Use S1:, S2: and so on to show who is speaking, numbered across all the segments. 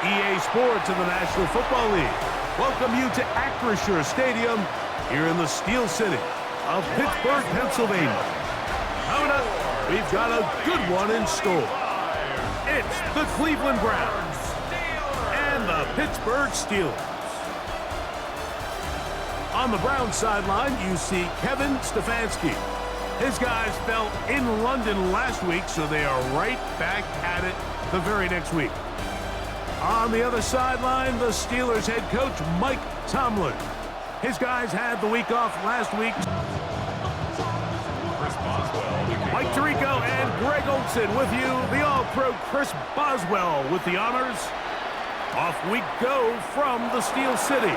S1: EA Sports in the National Football League welcome you to Acrisure Stadium here in the Steel City of Pittsburgh, Pennsylvania. Coming up, we've got a good one in store. It's the Cleveland Browns and the Pittsburgh Steelers. On the Browns sideline, you see Kevin Stefanski. His guys fell in London last week, so they are right back at it the very next week. On the other sideline, the Steelers head coach Mike Tomlin. His guys had the week off last week. Mike Tirico and Greg Olson with you. The All-Pro Chris Boswell with the honors. Off we go from the Steel City.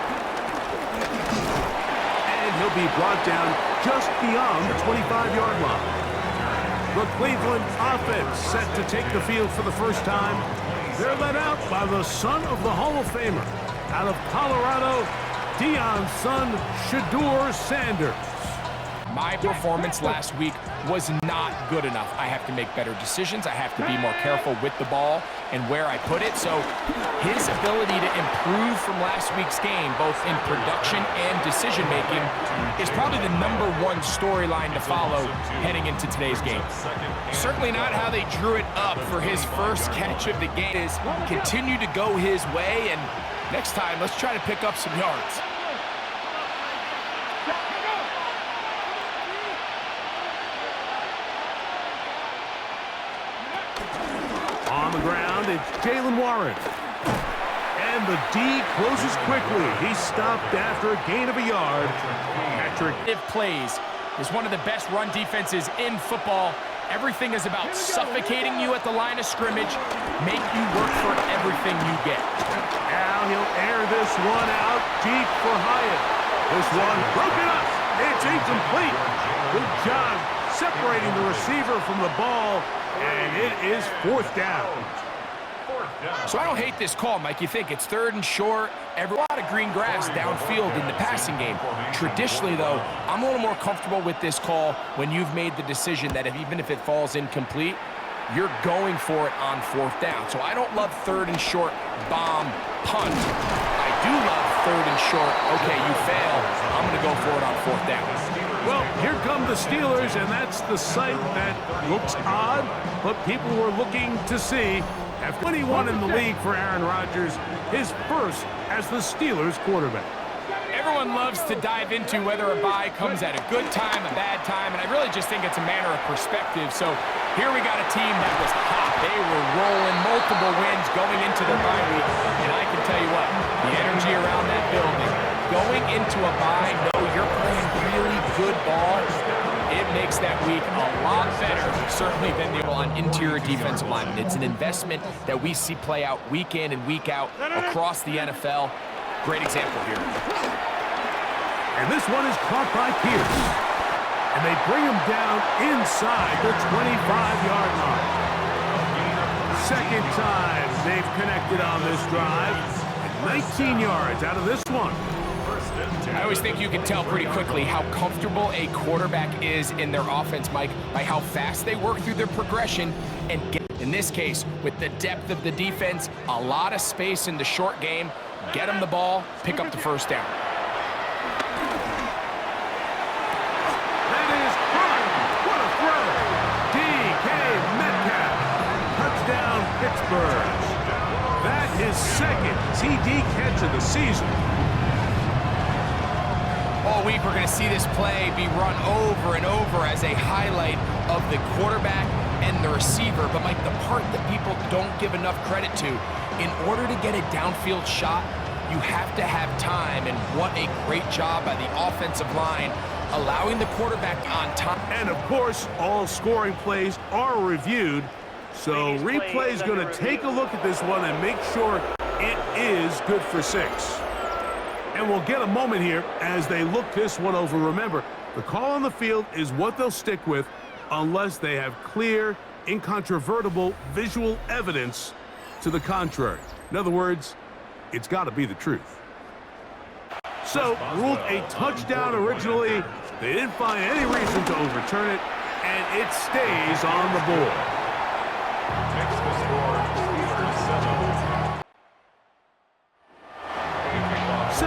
S1: And he'll be brought down just beyond the 25-yard line. The Cleveland offense set to take the field for the first time. They're led out by the son of the Hall of Famer. Out of Colorado, Deion's son, Shedeur Sanders.
S2: My performance last week was not good enough. I have to make better decisions. I have to be more careful with the ball and where I put it. So his ability to improve from last week's game, both in production and decision-making, is probably the #1 storyline to follow heading into today's game. Certainly not how they drew it up for his first catch of the game. Is continue to go his way, and next time, let's try to pick up some yards.
S1: On the ground, it's Jaylen Warren. And the D closes quickly. He stopped after a gain of a yard. Patrick
S2: Plays is one of the best run defenses in football. Everything is about suffocating you at the line of scrimmage, make you work for everything you get.
S1: Now he'll air this one out deep for Hyatt. This one broken up. It's incomplete. Good job separating the receiver from the ball. And it is 4th down.
S2: So I don't hate this call, Mike. You think it's 3rd and short, a lot of green grass downfield in the passing game. Traditionally, though, I'm a little more comfortable with this call when you've made the decision that even if it falls incomplete, you're going for it on 4th down. So I don't love 3rd and short, bomb, punt. I do love 3rd and short, okay, you fail, I'm going to go for it on 4th down.
S1: Well, here come the Steelers, and that's the sight that looks odd, but people were looking to see. After 21 in the league for Aaron Rodgers, his first as the Steelers quarterback.
S2: Everyone loves to dive into whether a bye comes at a good time, a bad time, and I really just think it's a matter of perspective. So here we got a team that was hot. They were rolling, multiple wins going into their bye week, and I can tell you what, the energy around that building, going into a bye, no, you're playing really good ball, it makes that week a lot better, certainly than the on interior defensive linemen. It's an investment that we see play out week in and week out across the NFL. Great example here.
S1: And this one is caught by Pierce. And they bring him down inside the 25-yard line. Second time they've connected on this drive. 19 yards out of this one.
S2: I always think you can tell pretty quickly how comfortable a quarterback is in their offense, Mike, by how fast they work through their progression and get, in this case, with the depth of the defense, a lot of space in the short game, get them the ball, pick up the 1st down.
S1: That is fun. What a throw. D.K. Metcalf. Touchdown, Pittsburgh. That is 2nd TD catch of the season.
S2: All week, we're going to see this play be run over and over as a highlight of the quarterback and the receiver. But, Mike, the part that people don't give enough credit to, in order to get a downfield shot, you have to have time. And what a great job by the offensive line, allowing the quarterback on time.
S1: And, of course, all scoring plays are reviewed. So replay's going to take a look at this one and make sure it is good for 6. And we'll get a moment here as they look this one over. Remember, the call on the field is what they'll stick with unless they have clear, incontrovertible visual evidence to the contrary. In other words, it's got to be the truth. So, ruled a touchdown originally. They didn't find any reason to overturn it, and it stays on the board.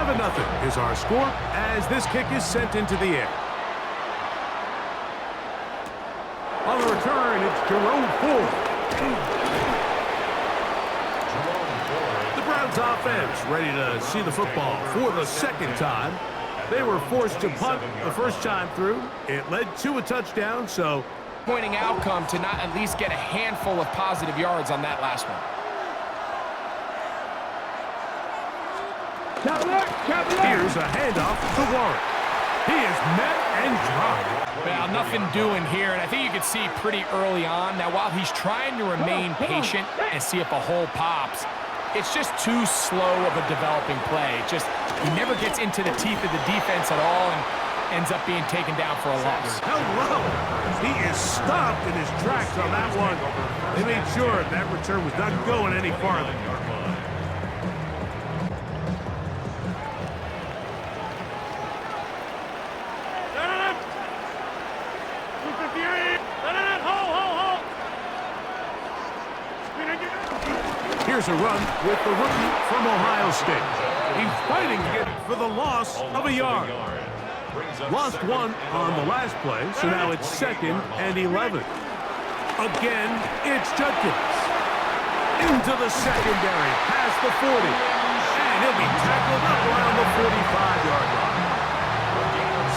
S1: 7-0 is our score as this kick is sent into the air. On the return, it's Jerome Ford. The Browns offense ready to see the football for the second time. They were forced to punt the first time through. It led to a touchdown, so
S2: disappointing outcome to not at least get a handful of positive yards on that last one.
S1: Here's a handoff to Warren. He is met and dropped.
S2: Well, nothing doing here, and I think you could see pretty early on. Now, while he's trying to remain patient and see if a hole pops, it's just too slow of a developing play. He never gets into the teeth of the defense at all and ends up being taken down for a loss.
S1: Hello! He is stopped in his tracks on that one. They made sure that return was not going any farther. Here's a run with the rookie from Ohio State. He's fighting to get for the loss of a yard. Lost one on the last play, so now it's 2nd and 11. Again, it's Judkins. Into the secondary, past the 40. And he'll be tackled up around the 45-yard line.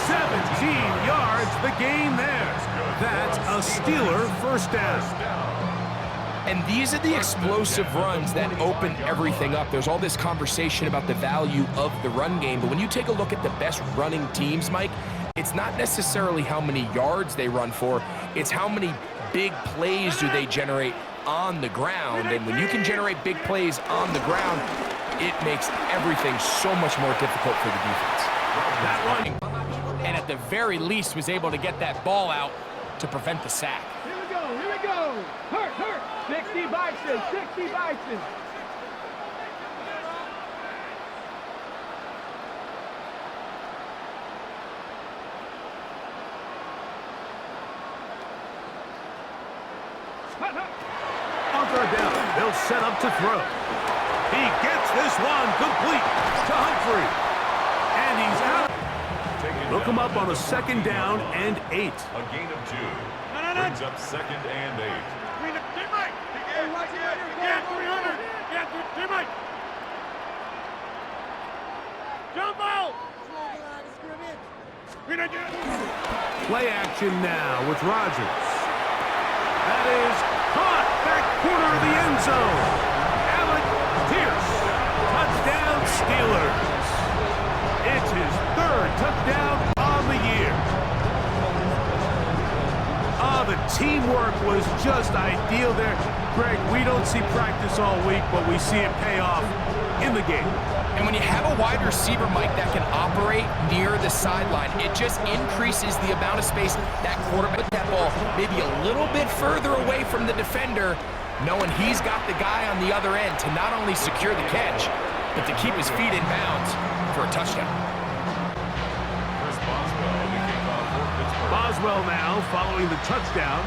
S1: 17 yards, the gain there. That's a Steeler first down.
S2: And these are the explosive runs that open everything up. There's all this conversation about the value of the run game, but when you take a look at the best running teams, Mike, it's not necessarily how many yards they run for, it's how many big plays do they generate on the ground. And when you can generate big plays on the ground, it makes everything so much more difficult for the defense.
S1: That one,
S2: and at the very least was able to get that ball out to prevent the sack.
S3: Here we go. Hurt. 60 Bison.
S1: on third down, they'll set up to throw. He gets this one complete to Humphrey. And he's out. They'll come up on a 2nd down and 8.
S4: A gain of 2. Brings up 2nd and 8.
S3: Jump out!
S1: Play action now with Rodgers. That is caught back corner of the end zone. Alec Pierce, touchdown Steelers. It's his 3rd touchdown on the year. The teamwork was just ideal there. Greg, we don't see practice all week, but we see it pay off in the game.
S2: And when you have a wide receiver, Mike, that can operate near the sideline, it just increases the amount of space that quarterback put that ball maybe a little bit further away from the defender, knowing he's got the guy on the other end to not only secure the catch, but to keep his feet in bounds for a touchdown.
S1: Boswell now following the touchdown,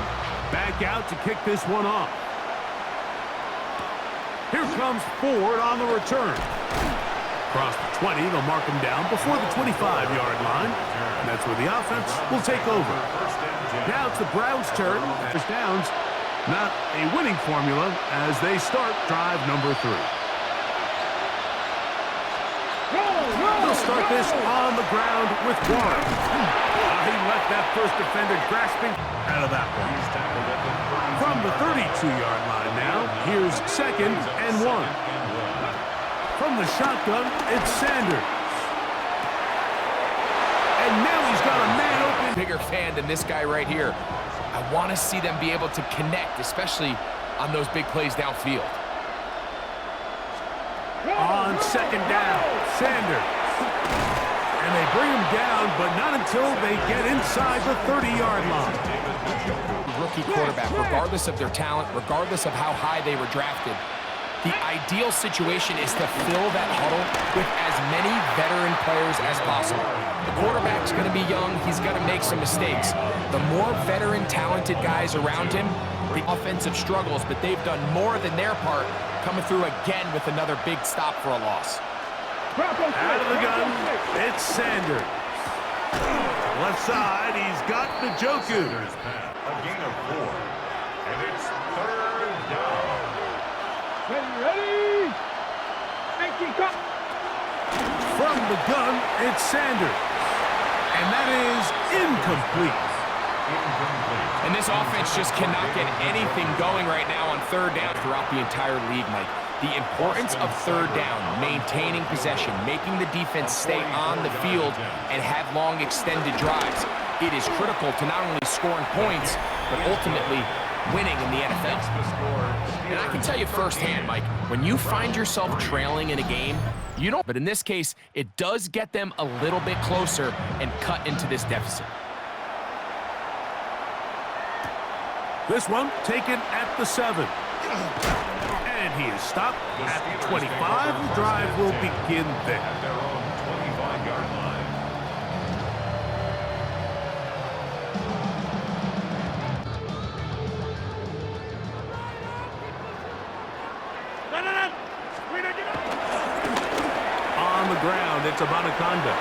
S1: back out to kick this one off. Here comes Ford on the return. Across the 20, they'll mark him down before the 25-yard line. And that's where the offense will take over. Now it's the Browns' turn. First downs, not a winning formula as they start drive number 3. They'll start this on the ground with Warren. He left that first defender grasping out of that one. From the 32-yard line now, here's 2nd and 1. From the shotgun, it's Sanders. And now he's got a man open.
S2: Bigger fan than this guy right here. I want to see them be able to connect, especially on those big plays downfield.
S1: On 2nd down, Sanders. And they bring him down, but not until they get inside the 30-yard line.
S2: Rookie quarterback, regardless of their talent, regardless of how high they were drafted, the ideal situation is to fill that huddle with as many veteran players as possible. The quarterback's going to be young. He's going to make some mistakes. The more veteran, talented guys around him, the offensive struggles, but they've done more than their part, coming through again with another big stop for a loss.
S1: Out of the gun, it's Sanders. Left side, he's got Njoku.
S4: A gain of 4. And it's 3rd down.
S3: Ready?
S1: From the gun, it's Sanders. And that is incomplete.
S2: And this offense just cannot get anything going right now on 3rd down throughout the entire league, Mike. The importance of 3rd down, maintaining possession, making the defense stay on the field and have long extended drives. It is critical to not only scoring points, but ultimately winning in the NFL. And I can tell you firsthand, Mike, when you find yourself trailing in a game, you don't, but in this case, it does get them a little bit closer and cut into this deficit.
S1: This one taken at the 7. And he is stopped at the 25. The drive will begin there.
S4: At their own 25-yard line.
S1: On the ground, it's Abanaconda.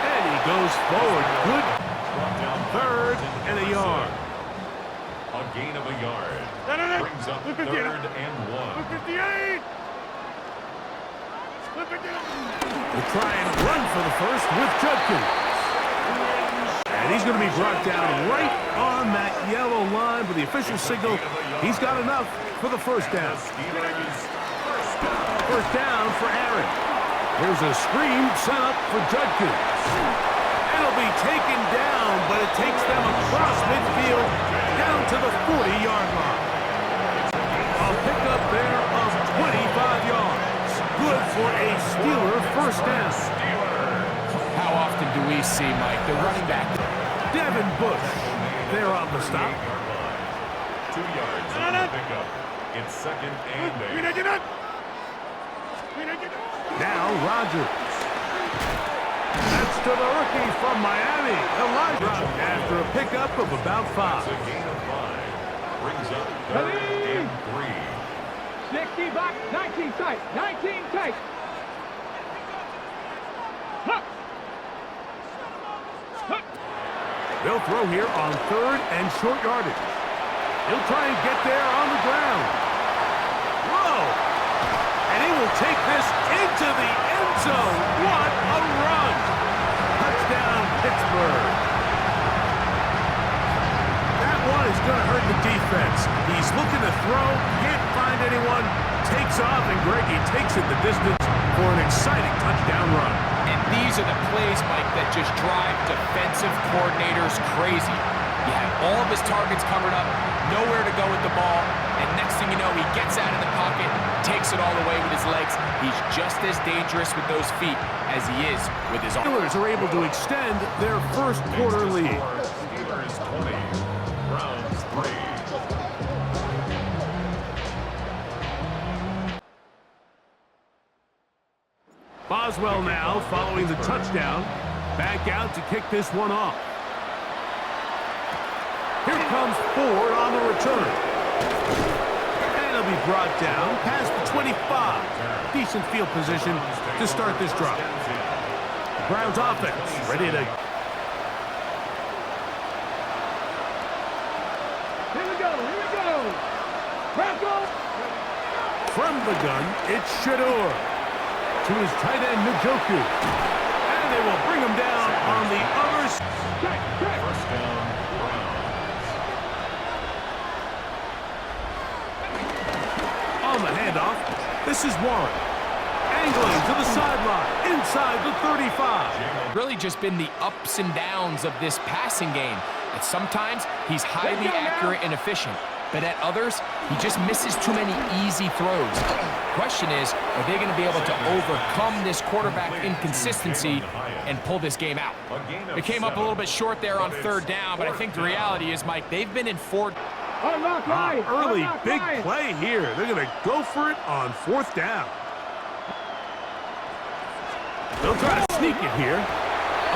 S1: And he goes forward. Good.
S4: Brought down
S1: 3rd and a yard.
S4: A gain of a yard. Brings up 3rd and 1.
S1: We'll try and run for the first with Judkins. And he's going to be brought down right on that yellow line with the official signal. He's got enough for the first down. First down for Aaron. Here's a screen set up for Judkins. It'll be taken down, but it takes them across midfield down to the 40-yard line. A pickup there of 25 yards. Good for a Steeler first down.
S2: How often do we see, Mike, the running back?
S1: Devin Bush, there on the stop.
S4: 2 yards on the pickup. It's 2nd and 8.
S1: Now Rodgers. That's to the rookie from Miami, Elijah, after a pickup of about 5.
S4: A gain of 5. Brings up 3rd and 3.
S3: 60 back, 19 tight, 19 tight.
S1: They'll throw here on 3rd and short yardage. He'll try and get there on the ground. Whoa! And he will take this into the end zone. What a run! Touchdown, Pittsburgh. That one is going to hurt the defense. He's looking to throw, can't find anyone, takes off, and Greggy takes it the distance for an exciting touchdown run.
S2: And these are the plays, Mike, that just drive defensive coordinators crazy. You have all of his targets covered up, nowhere to go with the ball, and next thing you know, he gets out of the pocket, takes it all the way with his legs. He's just as dangerous with those feet as he is with his arms.
S1: Steelers are able to extend their first quarter lead.
S4: Steelers 20. Browns 3.
S1: Boswell now following the touchdown. Back out to kick this one off. Here comes Ford on the return. And he'll be brought down past the 25. Decent field position to start this drive. Browns offense ready to...
S3: Here we go. Bronco.
S1: From the gun, it's Shador. To his tight end, Njoku. And they will bring him down on the other side.
S4: First down, Browns.
S1: On the handoff, this is Warren. Angling to the sideline, inside the 35.
S2: Really just been the ups and downs of this passing game. And sometimes he's highly accurate and efficient, but at others, he just misses too many easy throws. Question is, are they going to be able to overcome this quarterback inconsistency and pull this game out? They came up a little bit short there on 3rd down, but I think the reality is, Mike, they've been in 4th.
S1: Early big play here. They're going to go for it on 4th down. They'll try to sneak it here.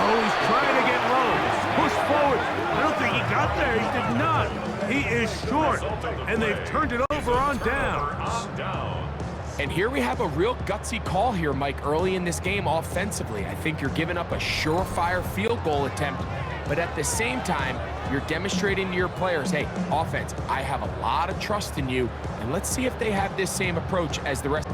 S1: Oh, he's trying to get low. Push forward. I don't think he got there. He did not. He is short, and they've turned it over on down.
S2: And here we have a real gutsy call here, Mike, early in this game offensively. I think you're giving up a surefire field goal attempt, but at the same time, you're demonstrating to your players, hey, offense, I have a lot of trust in you, and let's see if they have this same approach as the rest.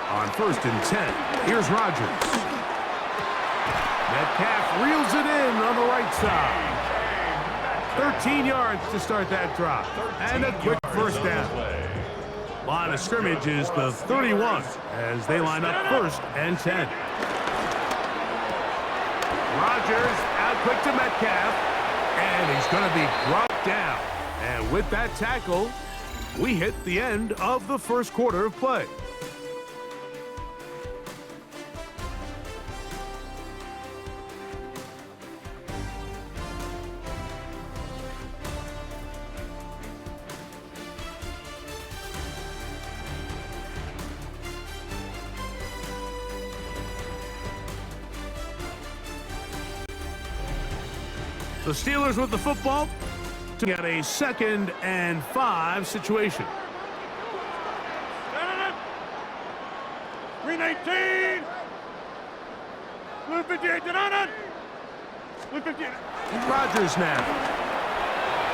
S1: On 1st and 10, here's Rodgers. Metcalf reels it in on the right side. 13 yards to start that drive. And a quick first down. Line of scrimmage is the 31 as they line up 1st and 10. Rodgers out quick to Metcalf. And he's going to be brought down. And with that tackle, we hit the end of the first quarter of play. The Steelers with the football to get a 2nd and 5 situation.
S3: 319. Blue 58. Blue 58.
S1: Rodgers now.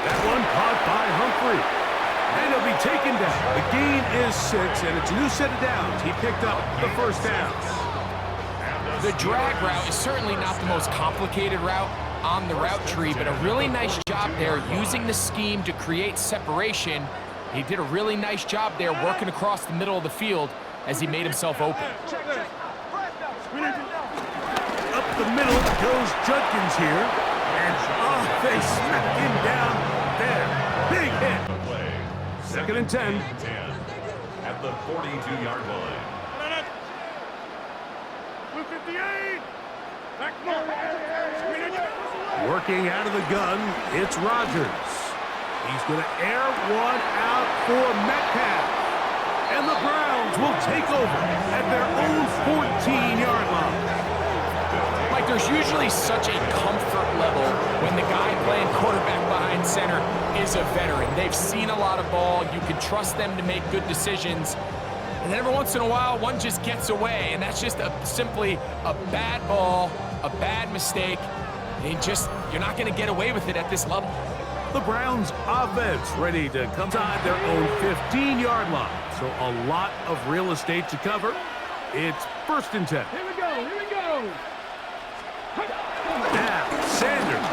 S1: That one caught by Humphrey. And he'll be taken down. The gain is 6, and it's a new set of downs. He picked up the first down.
S2: The drag route is certainly not the most complicated route on the route tree, but a really nice job there using the scheme to create separation. He did a really nice job there working across the middle of the field as he made himself open.
S1: Up the middle goes Judkins here, and they smacked him down there. Big hit. 2nd and 10.
S4: At the 42-yard line.
S3: 58.
S1: Working out of the gun, it's Rodgers. He's going to air one out for Metcalf. And the Browns will take over at their own 14-yard line.
S2: Mike, there's usually such a comfort level when the guy playing quarterback behind center is a veteran. They've seen a lot of ball. You can trust them to make good decisions. And then every once in a while, one just gets away, and that's just simply a bad ball, a bad mistake. And you're not going to get away with it at this level.
S1: The Browns offense ready to come inside their own 15-yard line. So a lot of real estate to cover. It's 1st and 10.
S3: Here we go.
S1: Now, Sanders.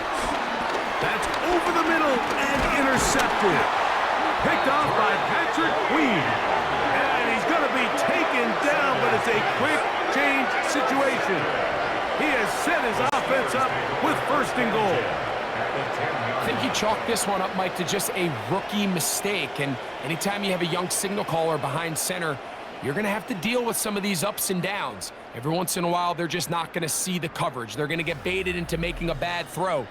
S1: That's over the middle and intercepted. Picked off by Patrick Queen. And he's going to be taken down, but it's a quick change situation. He has set his offense up with 1st and goal.
S2: I think he chalked this one up, Mike, to just a rookie mistake. And anytime you have a young signal caller behind center, you're going to have to deal with some of these ups and downs. Every once in a while, they're just not going to see the coverage. They're going to get baited into making a bad throw.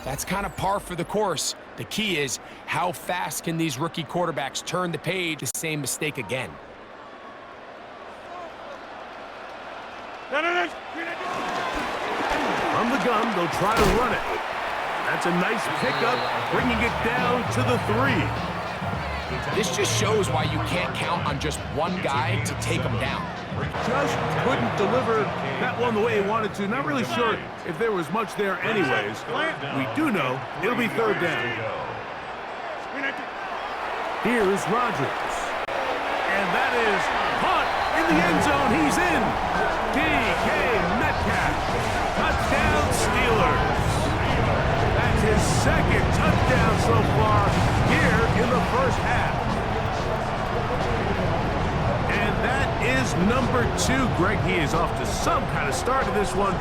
S2: That's kind of par for the course. The key is how fast can these rookie quarterbacks turn the page, the same mistake again.
S1: From the gun, they'll try to run it. That's a nice pickup, bringing it down to the 3.
S2: This just shows why you can't count on just one guy to take them down.
S1: Just couldn't deliver that one the way he wanted to. Not really sure if there was much there anyways. We do know it'll be 3rd down. Here's Rodgers. And that is caught in the end zone. He's in. DK Metcalf. Touchdown Steelers. That's his 2nd touchdown so far here in the first half. And that is number 2. Greg, he is off to some kind of start to this one.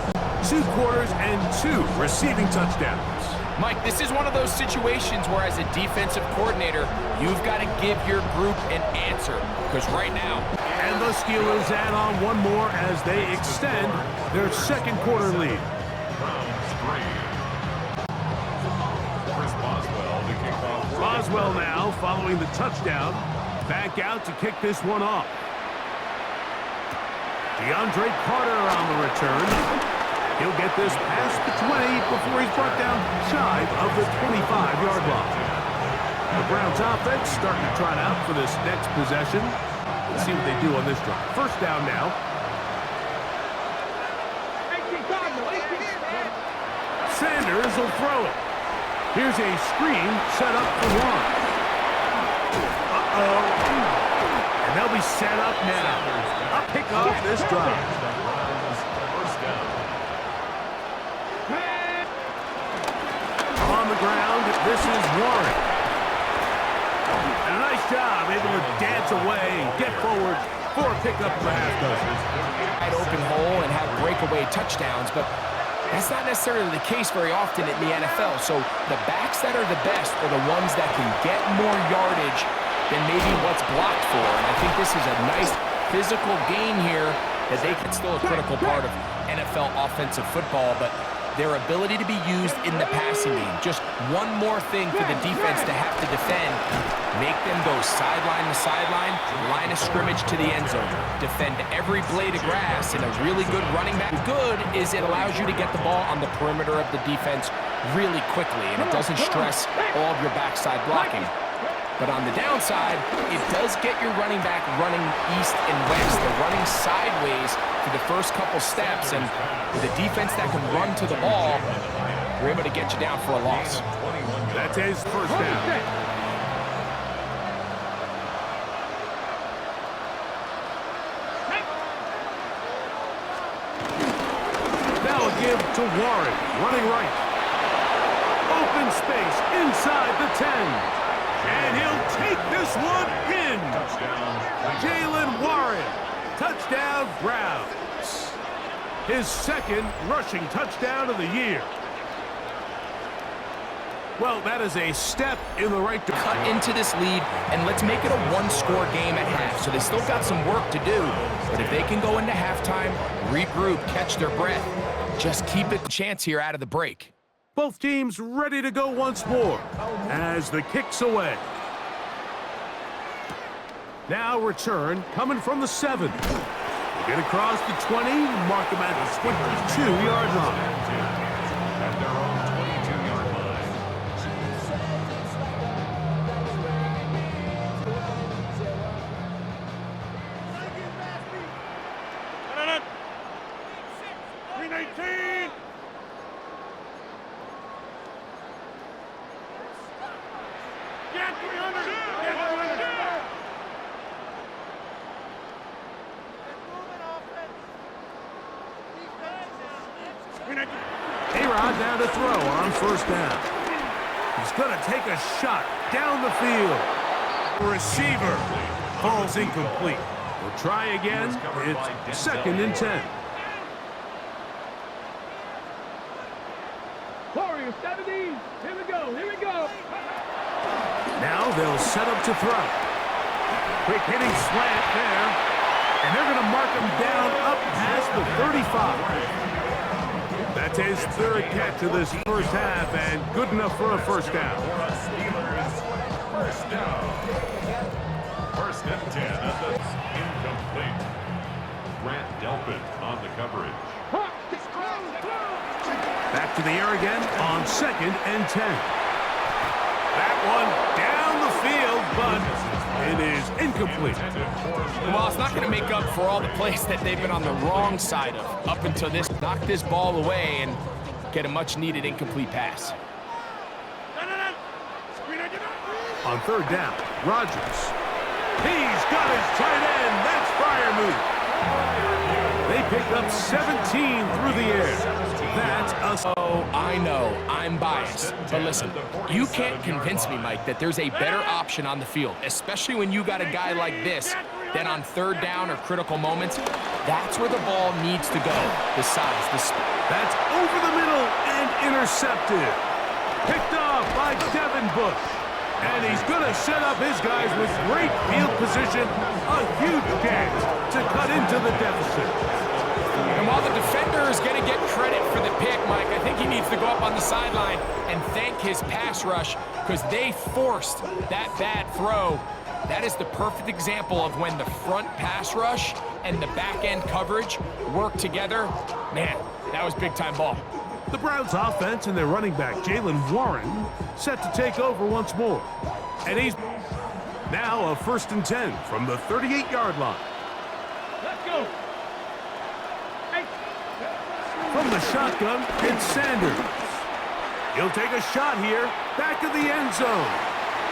S1: 2 quarters and 2 receiving touchdowns.
S2: Mike, this is one of those situations where as a defensive coordinator, you've got to give your group an answer. Because right now...
S1: And the Steelers add on one more as they extend their 2nd quarter lead. Boswell now following the touchdown. Back out to kick this one off. DeAndre Carter on the return. He'll get this past the 20 before he's brought down shy of the 25-yard line. The Browns offense starting to trot out for this next possession. Let's see what they do on this drive. First down now. Sanders will throw it. Here's a screen set up for one. And they'll be set up now. A pick off this drive. On the ground, this is Warren. And a nice job, able to dance away, get forward for a pickup of a half dozen.
S2: Wide open hole and have breakaway touchdowns, but that's not necessarily the case very often in the NFL. So the backs that are the best are the ones that can get more yardage than maybe what's blocked for. And I think this is a nice physical gain here that they can still a critical part of NFL offensive football, but their ability to be used in the passing game. Just one more thing for the defense to have to defend. Make them go sideline to sideline, line of scrimmage to the end zone. Defend every blade of grass, and a really good running back. Good is it allows you to get the ball on the perimeter of the defense really quickly, and it doesn't stress all of your backside blocking. But on the downside, it does get your running back running east and west. They're running sideways for the first couple steps, and with a defense that can run to the ball, you're able to get you down for a loss.
S1: That's his first down. Now a give to Warren, running right. Open space inside the 10. And he'll take this one in. Jalen Warren, touchdown Browns. His second rushing touchdown of the year. Well, that is a step in the right direction.
S2: Cut into this lead, and let's make it a one-score game at half. So they still got some work to do, but if they can go into halftime, regroup, catch their breath, just keep it a chance here out of the break.
S1: Both teams ready to go once more as the kick's away. Now return coming from the 7. Get across the 20, mark them at the 22-yard line.
S4: At their own 22-yard line.
S1: A-Rod now to throw on first down. He's going to take a shot down the field. The receiver falls incomplete. We'll try again. It's second and 10.
S3: Warriors 70. Here we go. Here we go.
S1: Now they'll set up to throw. Quick hitting slant there. And they're going to mark him down up past the 35. That's his third catch of this first half, and good enough for a first down.
S4: First down. First and 10. That's incomplete. Grant Delpit on the coverage.
S1: Back to the air again on second and 10. That one down the field, but it is incomplete.
S2: Well, it's not going to make up for all the plays that they've been on the wrong side of up until this. Knock this ball away and get a much-needed incomplete pass.
S1: On third down, Rodgers. He's got his tight end. That's Freiermuth. They pick up 17 through the air. That's a...
S2: Oh, I know, I'm biased. But listen, you can't convince me, Mike, that there's a better option on the field, especially when you got a guy like this, than on third down or critical moments. That's where the ball needs to go. The size, the speed.
S1: That's over the middle and intercepted. Picked off by Devin Bush. And he's going to set up his guys with great field position. A huge chance to cut into the deficit.
S2: And while the defender is going to get credit for the pick, Mike, I think he needs to go up on the sideline and thank his pass rush because they forced that bad throw. That is the perfect example of when the front pass rush and the back end coverage work together. Man, That was big-time ball.
S1: The Browns offense and their running back, Jaylen Warren, set to take over once more. And he's now a 1st and 10 from the 38-yard line.
S3: Let's go. Hey.
S1: From the shotgun, it's Sanders. He'll take a shot here, back of the end zone.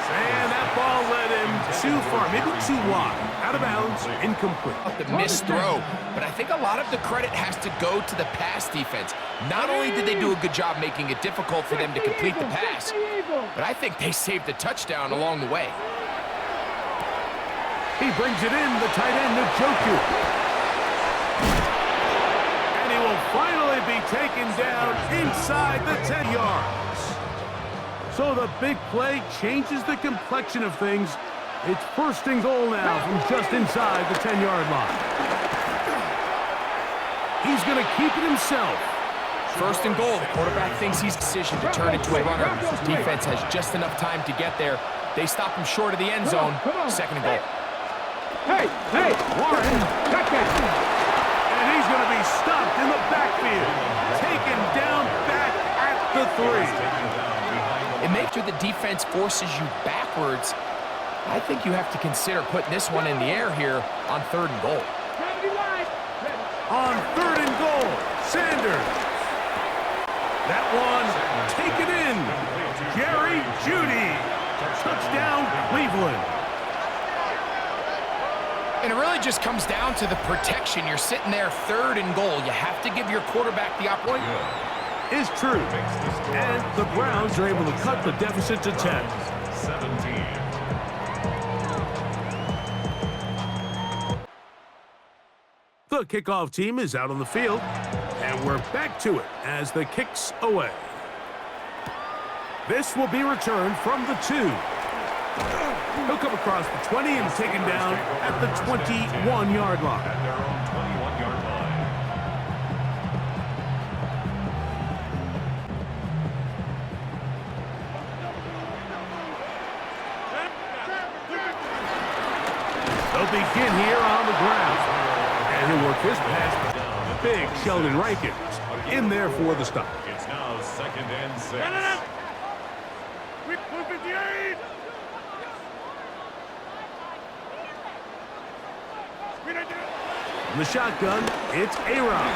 S1: And that ball led him too far, maybe too wide. Out of bounds, incomplete.
S2: The missed throw, but I think a lot of the credit has to go to the pass defense. Not only did they do a good job making it difficult for them to complete the pass, but I think they saved the touchdown along the way.
S1: He brings it in, the tight end, Njoku. And he will finally be taken down inside the 10 yards. So the big play changes the complexion of things. It's 1st and goal now from just inside the 10-yard line. He's going to keep it himself.
S2: 1st and goal. The quarterback thinks he's decision to turn into a runner. Defense has just enough time to get there. They stop him short of the end zone. 2nd and goal.
S3: Hey, Warren, check it.
S1: And he's going to be stopped in the backfield. Taken down back at the 3.
S2: It makes sure the defense forces you backwards. I think you have to consider putting this one in the air here on 3rd and goal.
S1: On 3rd and goal, Sanders. That one taken in. JUEDY. Touchdown, Cleveland.
S2: And it really just comes down to the protection. You're sitting there 3rd and goal. You have to give your quarterback the opportunity.
S1: Is true. And the Browns are able to cut the deficit to 10.
S4: 17.
S1: The kickoff team is out on the field, and we're back to it as the kick's away. This will be returned from the 2. He'll come across the 20 and taken down at the 21-yard line.
S4: At their own 21-yard line.
S1: They'll begin here on the ground. And he'll work his pass. Big Sheldon Rankins in there for the stop.
S4: It's now 2nd and 6.
S1: From the shotgun, it's A-Rod.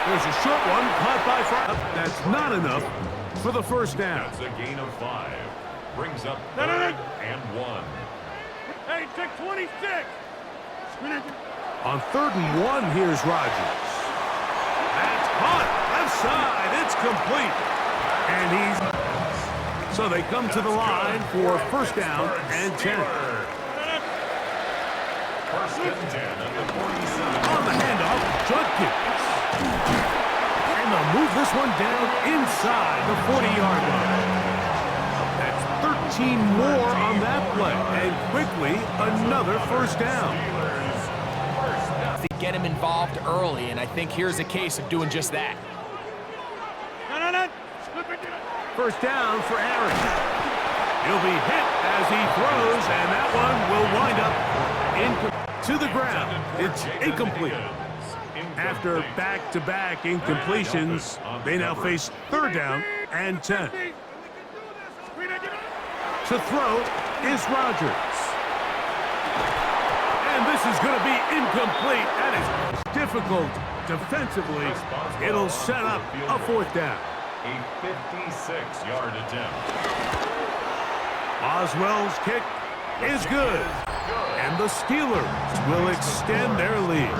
S1: There's a short one caught by Fry. That's not enough for the 1st down.
S4: That's a gain of 5. Brings up 3rd and 1.
S3: Hey, check 26.
S1: On 3rd and 1, here's Rodgers. That's caught. Left side. It's complete. And he's... So they come to the line for 1st down and 10.
S4: 1st and 10 at the 47.
S1: On the handoff, Judkins. And they'll move this one down inside the 40-yard line. That's 13 more on that play. And quickly, another 1st down.
S2: To get him involved early, and I think here's a case of doing just that.
S1: 1st down for Aaron. He'll be hit as he throws, and that one will wind up to the ground. It's incomplete. After back-to-back incompletions, they now face 3rd down and 10. To throw is Rodgers. And this is going to be incomplete. That is difficult defensively. It'll set up a 4th down.
S4: A 56-yard attempt.
S1: Boswell's kick is good. And the Steelers will extend their lead.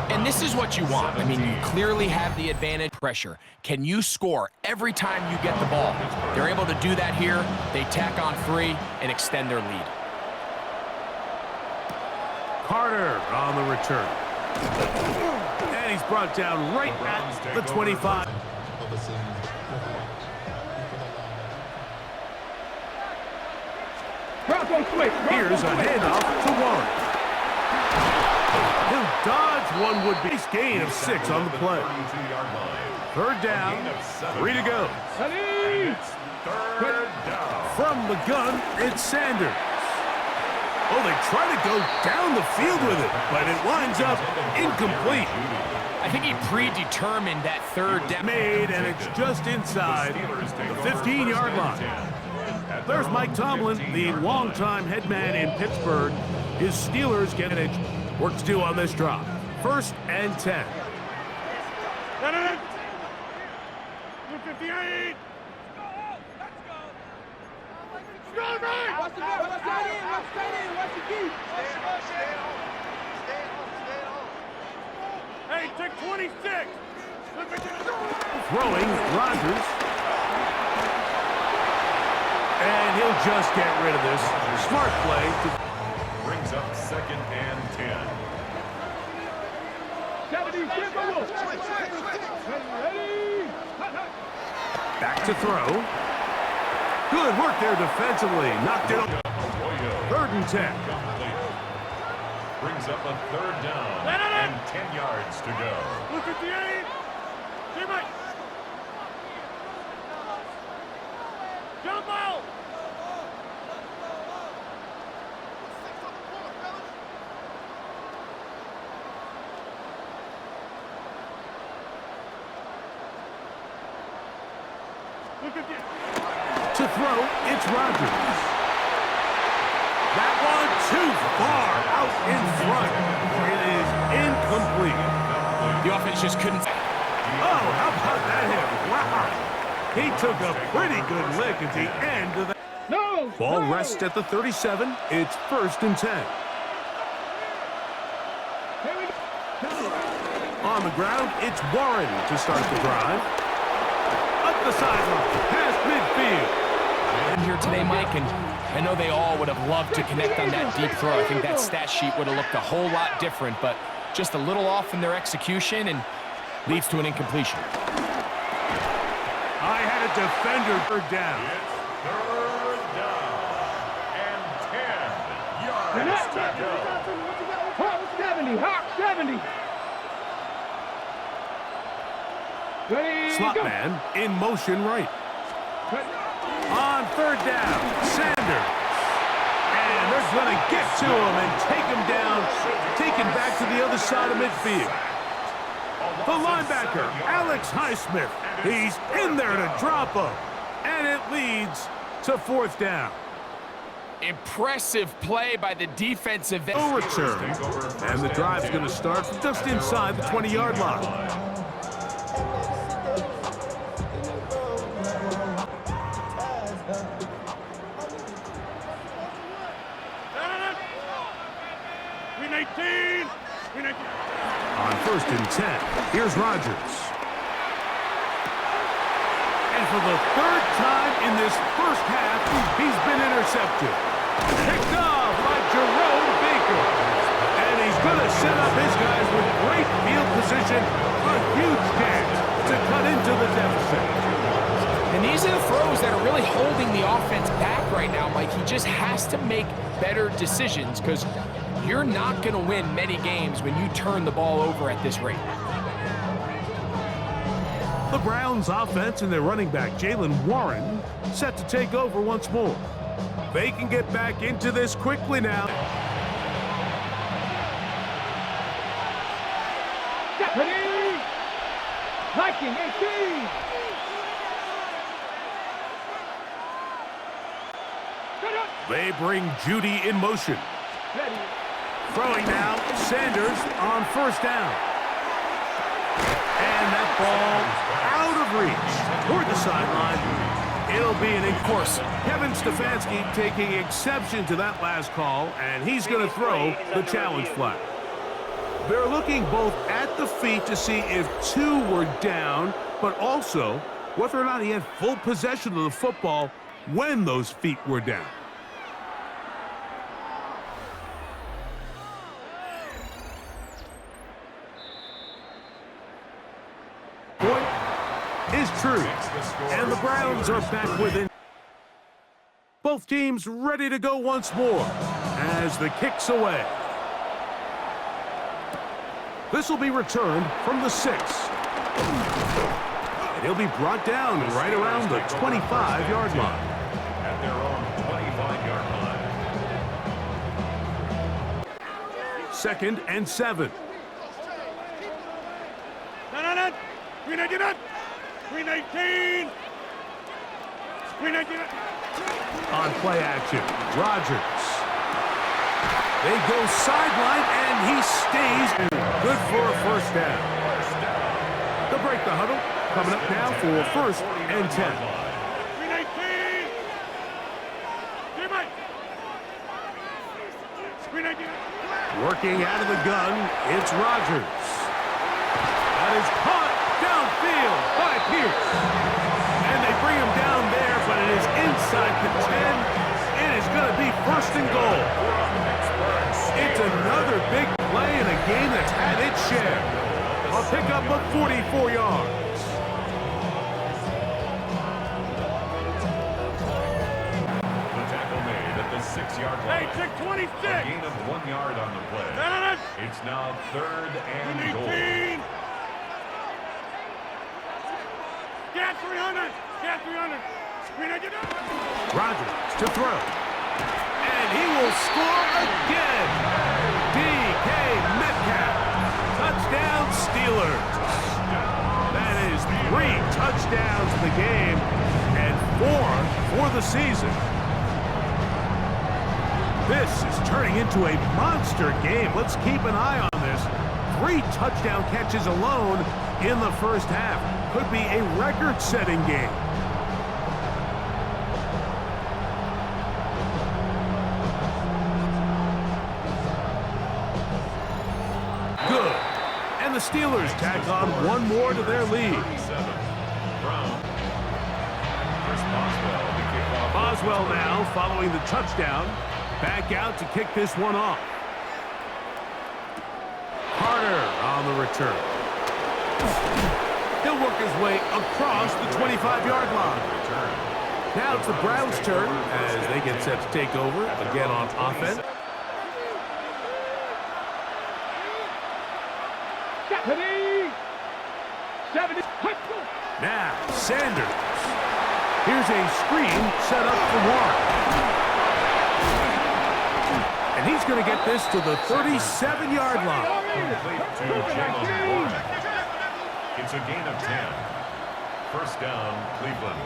S2: And this is what you want. I mean, you clearly have the advantage. Pressure. Can you score every time you get the ball? They're able to do that here. They tack on 3 and extend their lead.
S1: Carter on the return. And he's brought down right at the 25. Here's a handoff to Warren. He'll dodge one would-be gain of 6 on the play. 3rd down, 3 to go.
S4: Third down.
S1: From the gun, it's Sanders. Oh, they try to go down the field with it, but it winds up incomplete.
S2: I think he predetermined that third down.
S1: Made, and it's just inside the 15-yard line. There's Mike Tomlin, the longtime head man in Pittsburgh. His Steelers get it. Work to do on this drop. 1st and 10.
S3: 58. Hey, take 26.
S1: Throwing, Rodgers. And he'll just get rid of this. Smart play.
S4: Brings up 2nd and 10.
S3: 70, ready.
S1: Back to throw. Good work there defensively. Knocked it up. 3rd and 10.
S4: Brings up a 3rd down and 10 yards to go.
S3: Look at the 8. Teammate. Jump out. Look at the...
S1: To throw, it's Rodgers. That one too far out in front. It is incomplete.
S2: The offense just couldn't.
S1: Oh, how about that hit? Wow. He took a pretty good lick at the end of the...
S3: No!
S1: Ball
S3: no.
S1: rests at the 37. It's 1st and 10.
S3: Here we go.
S1: On the ground, it's Warren to start the drive. Up the sideline, past midfield.
S2: In here today, Mike, and I know they all would have loved to connect on that deep throw. I think that stat sheet would have looked a whole lot different, but just a little off in their execution and leads to an incompletion.
S1: I had a defender 3rd down.
S4: It's 3rd down and 10 yards to go.
S3: Hawk 70, Hawk 70. Ready,
S1: Slot
S3: go.
S1: man in motion right.
S3: Ready.
S1: On 3rd down, Sanders. And they're going to get to him and take him down, taken back to the other side of midfield. The linebacker, Alex Highsmith, he's in there to drop him. And it leads to 4th down.
S2: Impressive play by the defensive end.
S1: No return. And the drive's going to start from just inside the 20-yard line. On 1st and 10, here's Rodgers. And for the 3rd time in this first half, he's been intercepted. Picked off by Jerome Baker. And he's going to set up his guys with great field position. A huge chance to cut into the deficit.
S2: And these are the throws that are really holding the offense back right now, Mike. He just has to make better decisions because you're not going to win many games when you turn the ball over at this rate.
S1: The Browns offense and their running back, Jaylen Warren, set to take over once more. They can get back into this quickly now.
S3: Ready. Viking 18.
S1: They bring Judy in motion.
S3: Ready.
S1: Throwing now, Sanders on 1st down. And that ball out of reach toward the sideline. It'll be an enforce. Kevin Stefanski taking exception to that last call, and he's going to throw the challenge flag. They're looking both at the feet to see if 2 were down, but also whether or not he had full possession of the football when those feet were down. Is true, and the Browns are back within. Both teams ready to go once more as the kick's away. This will be returned from the 6. And he'll be brought down right around the 25-yard line.
S4: At their own 25-yard
S1: 2nd and 7.
S3: Green 19. Green 19. Green 19.
S1: On play action, Rodgers. They go sideline, and he stays good for a first down. They'll break the huddle. Coming up now for 1st and 10.
S3: Green 19. Green 19.
S1: Working out of the gun, it's Rodgers. That is caught downfield by Pierce. And they bring him down there, but it is inside the 10. It is going to be 1st and goal. It's another big play in a game that's had its share. A pickup of 44 yards.
S4: The tackle made at the 6-yard line.
S3: Hey, 626.
S4: A gain of 1 yard on the play. It's now 3rd and goal.
S3: 18. Get 300. Get 300. Green 19.
S1: Rodgers to throw. And he will score again. DK Metcalf. Touchdown Steelers. That is 3 touchdowns in the game and 4 for the season. This is turning into a monster game. Let's keep an eye on this. 3 touchdown catches alone in the first half. Could be a record-setting game. Good. And the Steelers tack on 1 more to their lead. Boswell now following the touchdown. Back out to kick this one off. Carter on the return. He'll work his way across the 25-yard line. Now it's the Browns' turn as they get set to take over again on offense.
S3: 70.
S1: Now, Sanders. Here's a screen set up for Warren. And he's going to get this to the 37-yard line.
S4: It's a gain of 10. First down, Cleveland.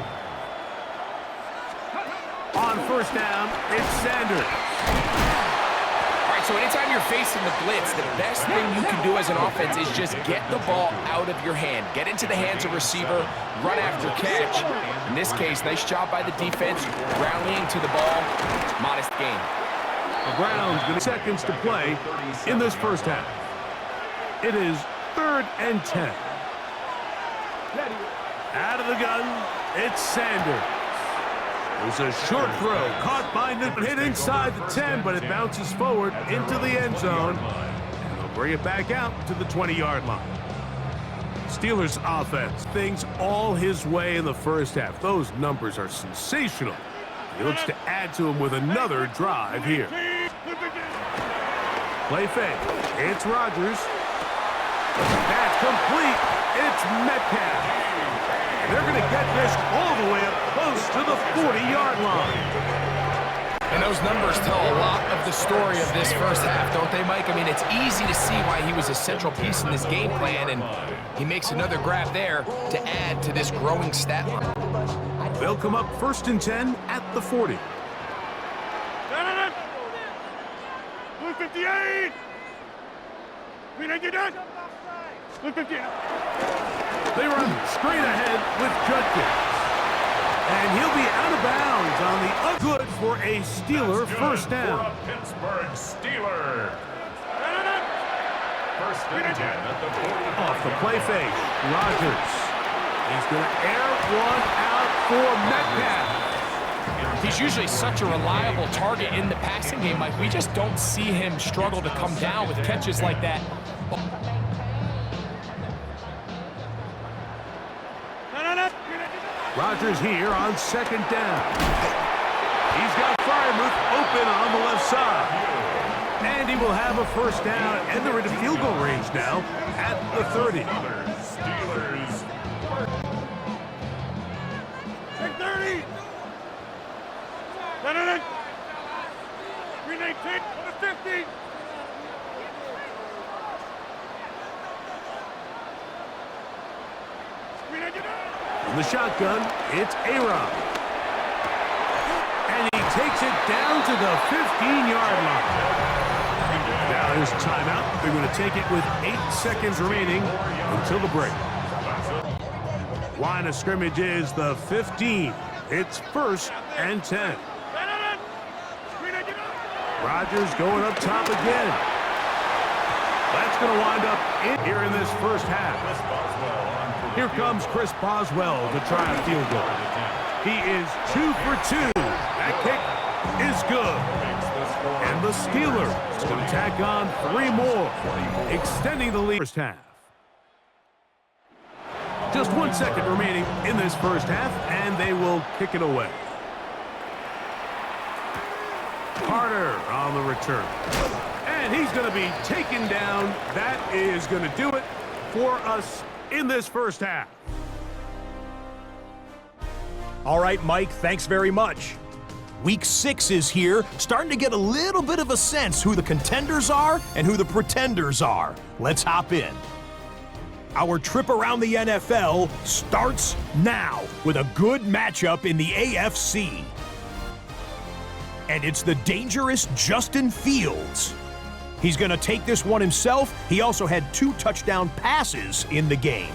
S1: On first down, it's Sanders.
S2: All right, so anytime you're facing the blitz, the best thing you can do as an offense is just get the ball out of your hand. Get into the hands of receiver, run after catch. In this case, nice job by the defense, rallying to the ball. Modest gain.
S1: The Browns get seconds to play in this first half. It is 3rd and 10. Out of the gun, it's Sanders. It's a short throw, caught by Newton, hit inside the 10, but it bounces forward into the end zone. And they'll bring it back out to the 20-yard line. Steelers offense, things all his way in the first half. Those numbers are sensational. He looks to add to them with another drive here. Play fake. It's Rodgers. That's complete. It's Metcalf. They're going to get this all the way up close to the 40-yard line.
S2: And those numbers tell a lot of the story of this first half, don't they, Mike? I mean, it's easy to see why he was a central piece in this game plan, and he makes another grab there to add to this growing stat line.
S1: They'll come up 1st and 10 at the 40.
S3: 58. Green 19. 58.
S1: They run straight ahead with Judkins. And he'll be out of bounds on the good for a Steeler first down.
S4: For a Pittsburgh Steeler. First and 10 at the 40.
S1: Off the play fake, Rodgers. He's going to air one out for Metcalf.
S2: He's usually such a reliable target in the passing game, Mike. We just don't see him struggle to come down with catches like that.
S1: Rodgers here on 2nd down. He's got Freiermuth open on the left side. And he will have a first down, and they're into field goal range now at the 30.
S4: Steelers.
S3: 30. Green 19. 50.
S1: the shotgun, it's A-Rod. And he takes it down to the 15-yard line. Now there's a timeout. They're going to take it with 8 seconds remaining until the break. Line of scrimmage is the 15. It's 1st and 10. Rodgers going up top again. That's going to wind up here in this first half. Here comes Chris Boswell to try a field goal. He is 2 for 2. That kick is good. And the Steelers going to tack on 3 more, extending the lead first half. Just 1 second remaining in this first half, and they will kick it away. Carter on the return. And he's going to be taken down. That is going to do it for us in this first half.
S5: All right, Mike, thanks very much. Week 6 is here, starting to get a little bit of a sense who the contenders are and who the pretenders are. Let's hop in. Our trip around the NFL starts now with a good matchup in the AFC. And it's the dangerous Justin Fields. He's going to take this one himself. He also had 2 touchdown passes in the game.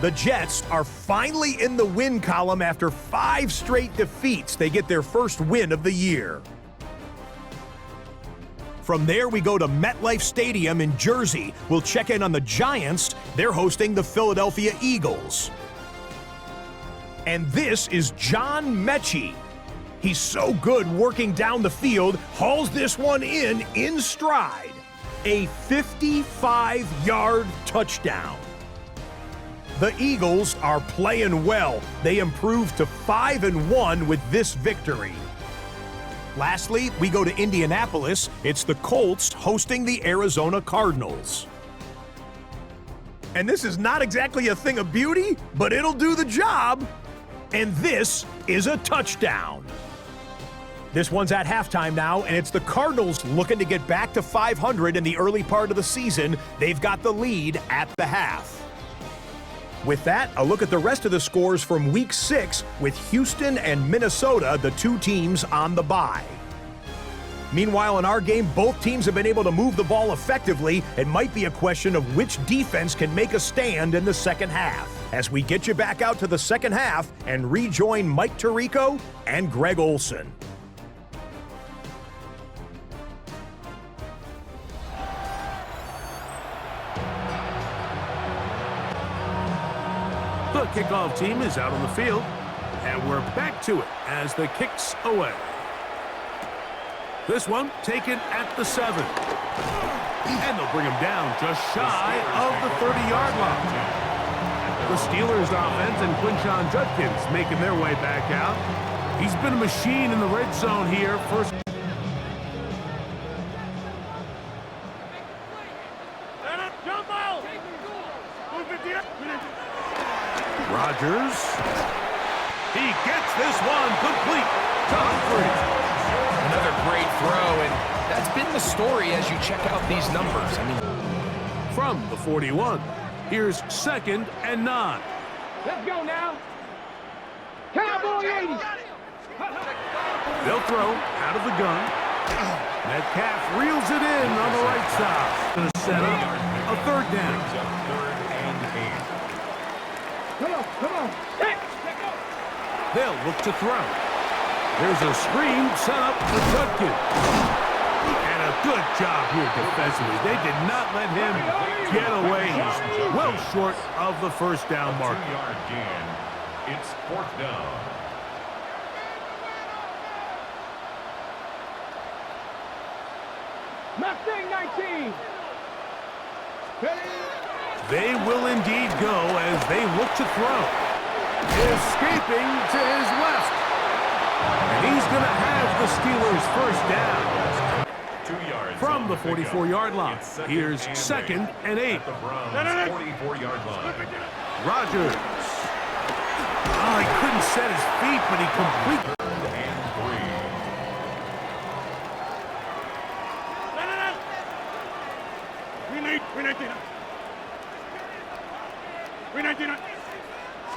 S5: The Jets are finally in the win column after 5 straight defeats. They get their first win of the year. From there, we go to MetLife Stadium in Jersey. We'll check in on the Giants. They're hosting the Philadelphia Eagles. And this is John Mechie. He's so good working down the field, hauls this one in stride. A 55-yard touchdown. The Eagles are playing well. They improved to 5-1 with this victory. Lastly, we go to Indianapolis. It's the Colts hosting the Arizona Cardinals. And this is not exactly a thing of beauty, but it'll do the job. And this is a touchdown. This one's at halftime now, and it's the Cardinals looking to get back to 500 in the early part of the season. They've got the lead at the half. With that, a look at the rest of the scores from Week 6 with Houston and Minnesota, the 2 teams on the bye. Meanwhile, in our game, both teams have been able to move the ball effectively. It might be a question of which defense can make a stand in the second half. As we get you back out to the second half and rejoin Mike Tirico and Greg Olson.
S1: The kickoff team is out on the field, and we're back to it as the kick's away. This one taken at the 7. And they'll bring him down just shy of the 30-yard line. The Steelers offense and Quinshon Judkins making their way back out. He's been a machine in the red zone here. First. Rodgers. He gets this one complete to Humphrey.
S2: Another great throw, and that's been the story as you check out these numbers.
S1: From the 41, here's 2nd and 9.
S3: Let's go now. Cowboy 80.
S1: They'll throw out of the gun. Metcalf reels it in on the right side. Going to set up a 3rd down.
S3: Come on. Hey.
S1: They'll look to throw. There's a screen set up for Judkins. And a good job here defensively. They did not let him get away. He's well short of the first down marker.
S4: 2-yard gain. It's 4th down.
S3: Mustang 19.
S1: They will indeed go as they look to throw. Escaping to his left. And he's going to have the Steelers first down.
S4: 2 yards
S1: From the 44-yard line, here's 2nd and 8.
S4: At the Browns' 44-yard line.
S1: Rodgers. Oh, he couldn't set his feet, but he completely.
S4: And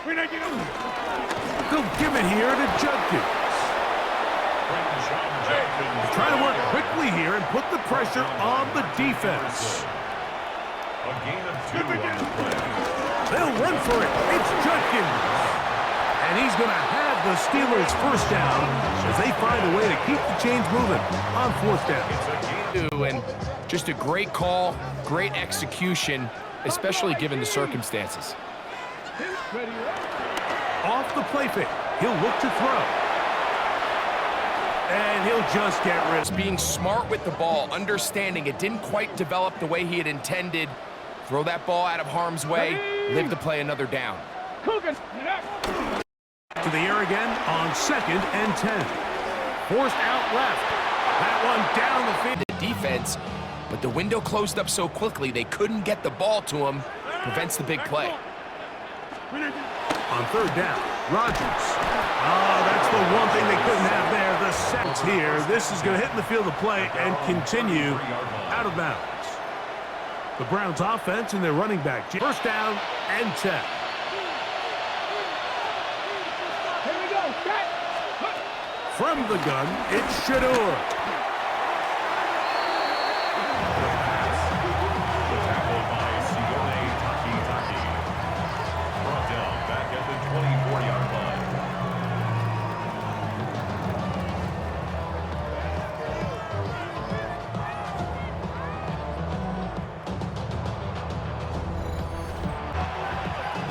S4: 3.
S1: They'll give it here to Judkins. Trying to work quickly here and put the pressure on the defense.
S4: A gain of 2 on the play.
S1: They'll run for it. It's Judkins. And he's going to have the Steelers first down as they find a way to keep the chains moving on fourth down.
S2: And just a great call, great execution, especially given the circumstances.
S1: Off the play fake. He'll look to throw. And he'll just get rid of it.
S2: Being smart with the ball, understanding it didn't quite develop the way he had intended. Throw that ball out of harm's way, live to play another down.
S1: To the air again on 2nd and 10. Forced out left. That one down the field.
S2: The defense, but the window closed up so quickly they couldn't get the ball to him. Prevents the big play.
S1: On 3rd down, Rodgers. Oh, that's the one thing they couldn't have there. The sets here. This is going to hit in the field of play and continue out of bounds. The Browns offense and their running back. First down and 10.
S3: Here we go.
S1: From the gun, it's Shador.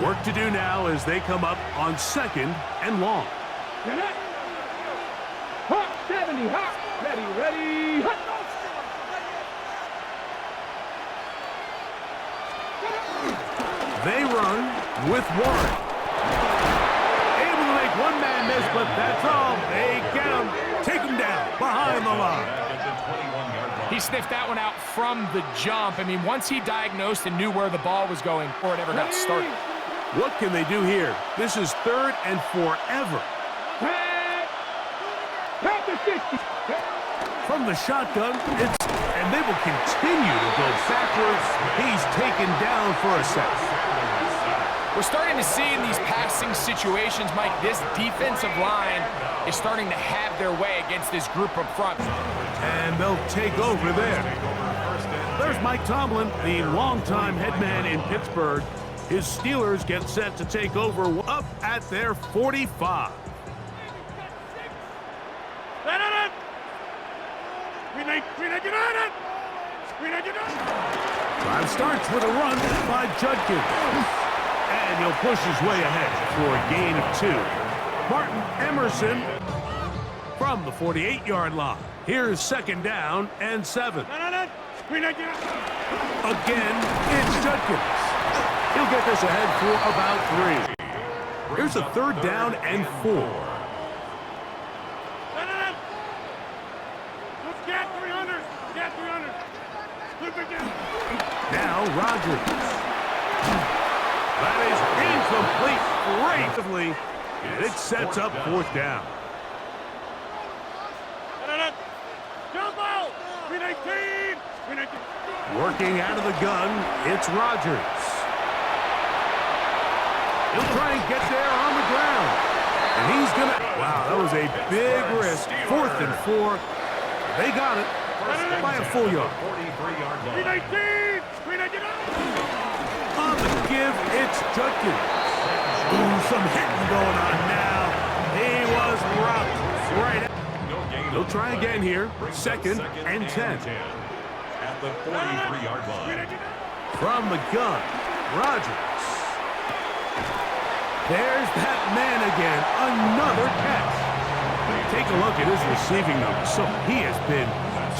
S1: Work to do now as they come up on 2nd and long.
S3: Hot 70, hot, ready, hot.
S1: They run with Warren. Able to make one man miss, but that's all. They get him, take him down behind the line.
S2: He sniffed that one out from the jump. I mean, once he diagnosed and knew where the ball was going before it ever got started.
S1: What can they do here? This is 3rd and forever. From the shotgun, and they will continue to go backwards. He's taken down for a sack.
S2: We're starting to see in these passing situations, Mike, this defensive line is starting to have their way against this group up front.
S1: And they'll take over there. There's Mike Tomlin, the longtime head man in Pittsburgh. His Steelers get set to take over up at their 45. Drive starts with a run by Judkins. And he'll push his way ahead for a gain of 2. Martin Emerson from the 48-yard line. Here's 2nd down and 7. Again, it's Judkins. He'll get this ahead for about 3. Here's a 3rd down and 4. Now Rodgers. That is incomplete. And it sets up 4th down. Working out of the gun, it's Rodgers. He'll try and get there on the ground. And he's going to... Wow, that was a big risk. 4th and 4. They got it by a full yard. On the give, it's Judkins. Ooh, some hitting going on now. He was rocked right out. They'll try again here. 2nd and 10.
S4: At the 43-yard line.
S1: From the gun, Rodgers. There's that man again. Another catch. Take a look at his receiving numbers. So he has been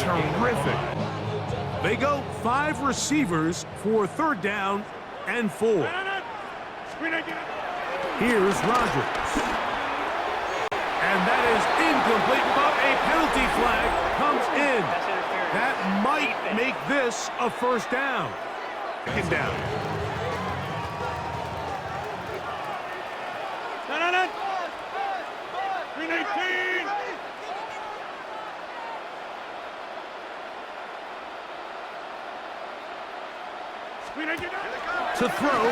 S1: terrific. They go 5 receivers for 3rd down and 4. Here's Rodgers. And that is incomplete, but a penalty flag comes in. That might make this a 1st down. 2nd down. To throw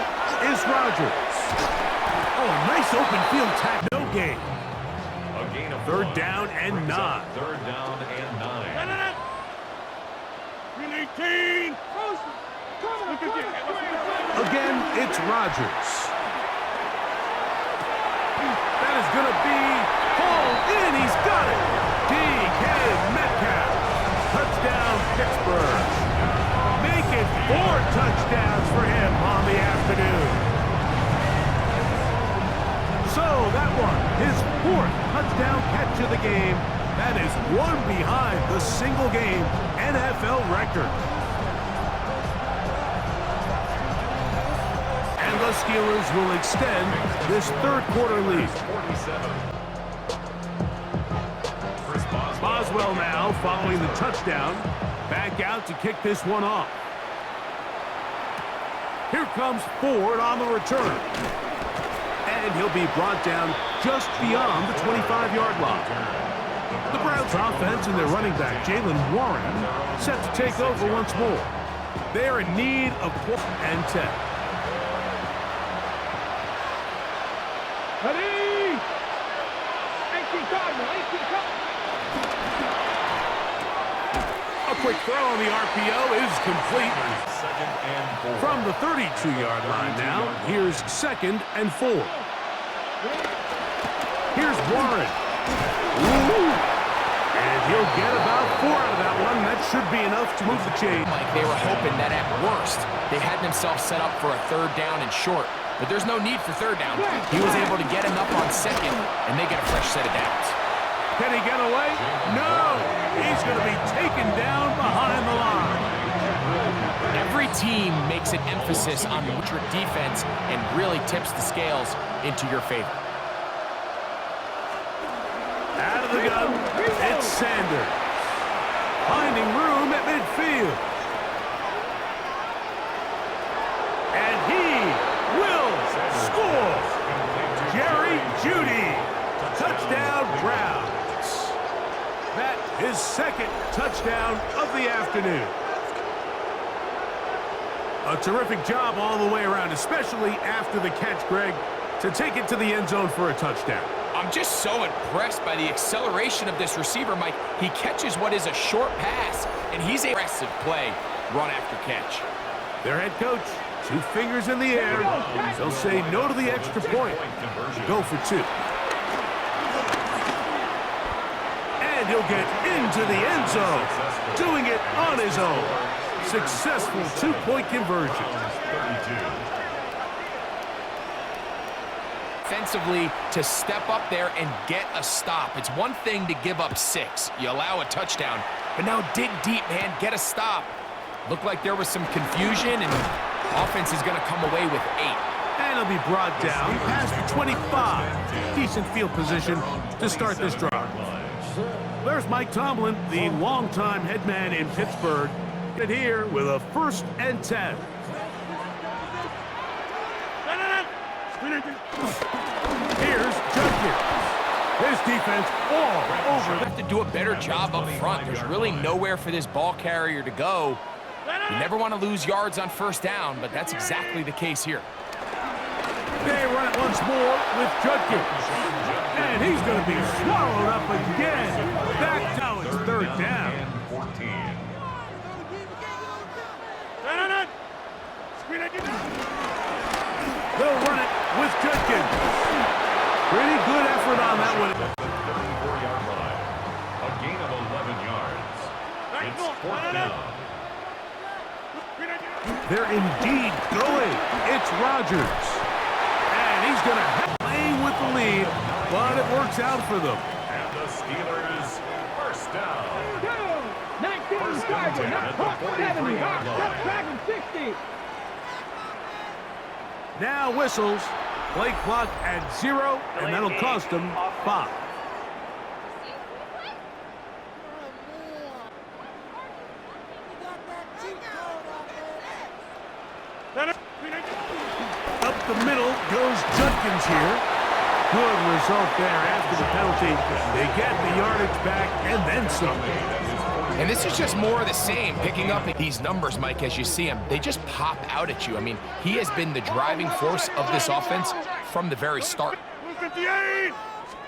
S1: is Rodgers. Oh, a nice open field tackle. No gain.
S4: A gain of
S1: 3rd
S4: 1.
S1: down and
S4: Brings up
S1: 9.
S4: 3rd down and 9.
S3: Green 18.
S1: Again, it's Rodgers. That is going to be hauled in. He's got it. DK Metcalf. Touchdown, Pittsburgh. Make it 4 touchdowns for him on the afternoon. So that one, his 4th touchdown catch of the game. That is 1 behind the single-game NFL record. And the Steelers will extend this 3rd quarter lead. Boswell now following the touchdown. Back out to kick this one off. Here comes Ford on the return. And he'll be brought down just beyond the 25-yard line. The Browns offense and their running back, Jaylen Warren, set to take over once more. They're in need of 4th and 10. A quick throw on the RPO is complete. From the 32-yard line now, here's 2nd and 4. Here's Warren. Ooh. And he'll get about 4 out of that one. That should be enough to move the chain.
S2: Mike, they were hoping that at worst, they had themselves set up for a 3rd down and short. But there's no need for 3rd down. He was able to get enough on 2nd, and they get a fresh set of downs.
S1: Can he get away? No! He's going to be taken down behind the line.
S2: Every team makes an emphasis on your defense and really tips the scales into your favor.
S1: Out of the gun, it's Sanders. Finding room at midfield. And he will score. JUEDY. Touchdown, Browns. That is 2nd touchdown of the afternoon. A terrific job all the way around, especially after the catch, Greg, to take it to the end zone for a touchdown.
S2: I'm just so impressed by the acceleration of this receiver, Mike. He catches what is a short pass, and he's an aggressive play, run after catch.
S1: Their head coach, 2 fingers in the air. They'll say no to the extra point. Go for 2. And he'll get into the end zone, doing it on his own. Successful 2-point conversion.
S2: Offensively, to step up there and get a stop. It's one thing to give up 6. You allow a touchdown, but now dig deep, man. Get a stop. Looked like there was some confusion, and offense is going to come away with 8.
S1: And he'll be brought down past the 25. Decent field position to start this drive. There's Mike Tomlin, the longtime head man in Pittsburgh, and here with a 1st and 10. Here's Judkins. His defense all over.
S2: They have to do a better job up front. There's really nowhere for this ball carrier to go. You never want to lose yards on 1st down, but that's exactly the case here.
S1: They run it once more with Judkins. And he's going to be swallowed up again. Back now it's 3rd down. They'll run it with Judkins. Pretty good effort on that one.
S4: 34-yard line. A gain of 11 yards. It's 4th down.
S1: They're indeed going. It's Rodgers. And he's going to play with the lead, but it works out for them.
S4: And the Steelers, 1st down.
S6: 19 Charger, not caught 70, not dragging 60.
S1: Now whistles. Play clock at 0, and that'll cost them 5. Up the middle goes Judkins here. Good result there after the penalty. They get the yardage back and then some.
S2: And this is just more of the same, picking up these numbers, Mike, as you see him. They just pop out at you. I mean, he has been the driving force of this offense from the very start.
S3: 58!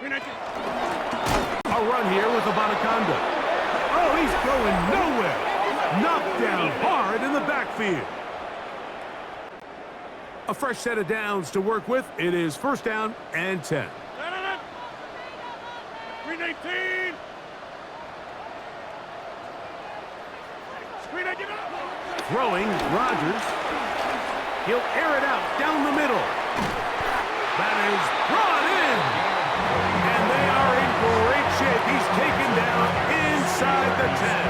S1: A run here with Abanaconda. Oh, he's going nowhere. Knocked down hard in the backfield. A fresh set of downs to work with. It is first down and 10.
S3: 319!
S1: Throwing, Rodgers. He'll air it out down the middle. That is brought in. And they are in great shape. He's taken down inside the 10.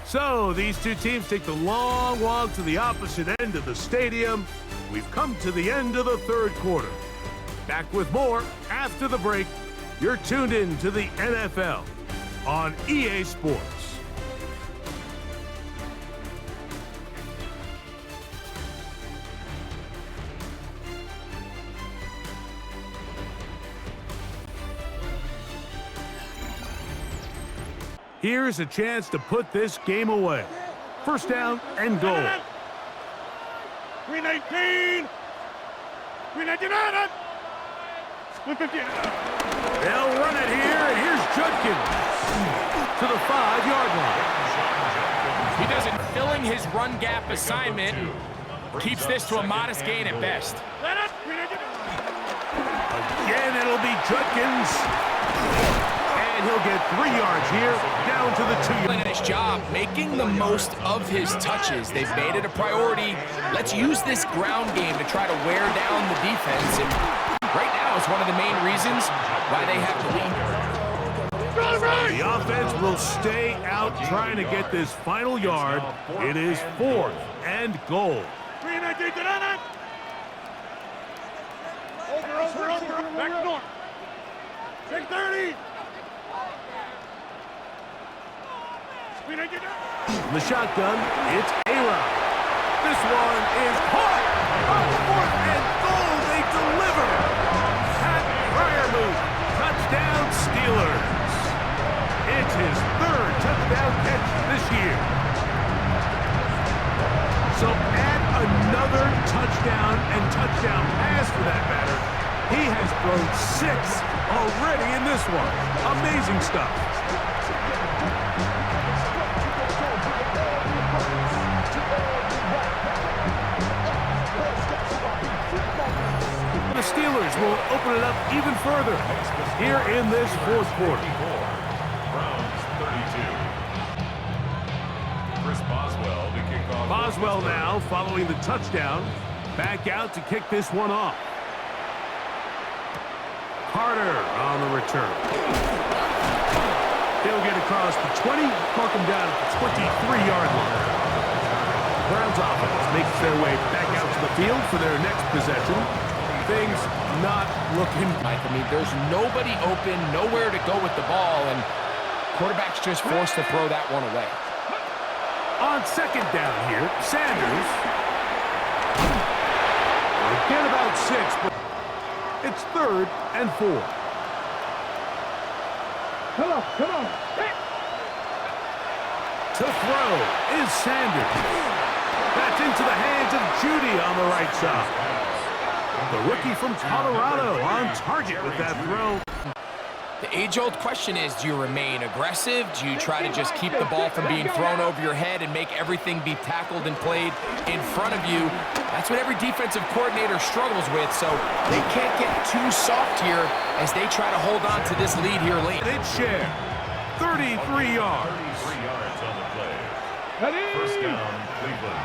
S1: So these two teams take the long walk to the opposite end of the stadium. We've come to the end of the third quarter. Back with more after the break. You're tuned in to the NFL on EA Sports. Here's a chance to put this game away. First down and goal.
S3: 319! 319! 150.
S1: They'll run it here, and here's Judkins to the 5-yard line.
S2: He doesn't filling his run gap assignment. Keeps this to a modest gain at best.
S1: Again, it'll be Judkins. And he'll get 3 yards here, down to the 2-yard.
S2: Nice job making the most of his touches. They've made it a priority. Let's use this ground game to try to wear down the defense. And right now, it's one of the main reasons why they have the lead.
S1: The offense will stay out trying to get this final yard. It is 4th and goal.
S3: 319! Over. Back north. 630!
S1: From the shotgun, it's A-Rod. This one is caught. On 4th and goal, they deliver. Pat Fryermuth, touchdown Steelers. It's his 3rd touchdown catch this year. So add another touchdown and touchdown pass for that matter. He has thrown 6 already in this one. Amazing stuff. The Steelers will open it up even further here in this 4th quarter.
S4: Browns 32. Chris Boswell to kick off.
S1: Boswell now following the touchdown. Back out to kick this one off. Carter on the return. He'll get across the 20, mark him down at the 23-yard line. Browns offense makes their way back out to the field for their next possession. Things not looking.
S2: Mike, I mean, there's nobody open, nowhere to go with the ball, and quarterback's just forced to throw that one away.
S1: On second down here, Sanders. Again about 6, but it's 3rd and 4.
S6: Come on.
S1: To throw is Sanders. That's into the hands of JUEDY on the right side. The rookie from Colorado on target with that throw.
S2: The age-old question is, do you remain aggressive? Do you try to just keep the ball from being thrown over your head and make everything be tackled and played in front of you? That's what every defensive coordinator struggles with, so they can't get too soft here as they try to hold on to this lead here late.
S1: It's share. 33 yards.
S4: 33 yards on the play.
S6: Ready?
S4: First down, Cleveland.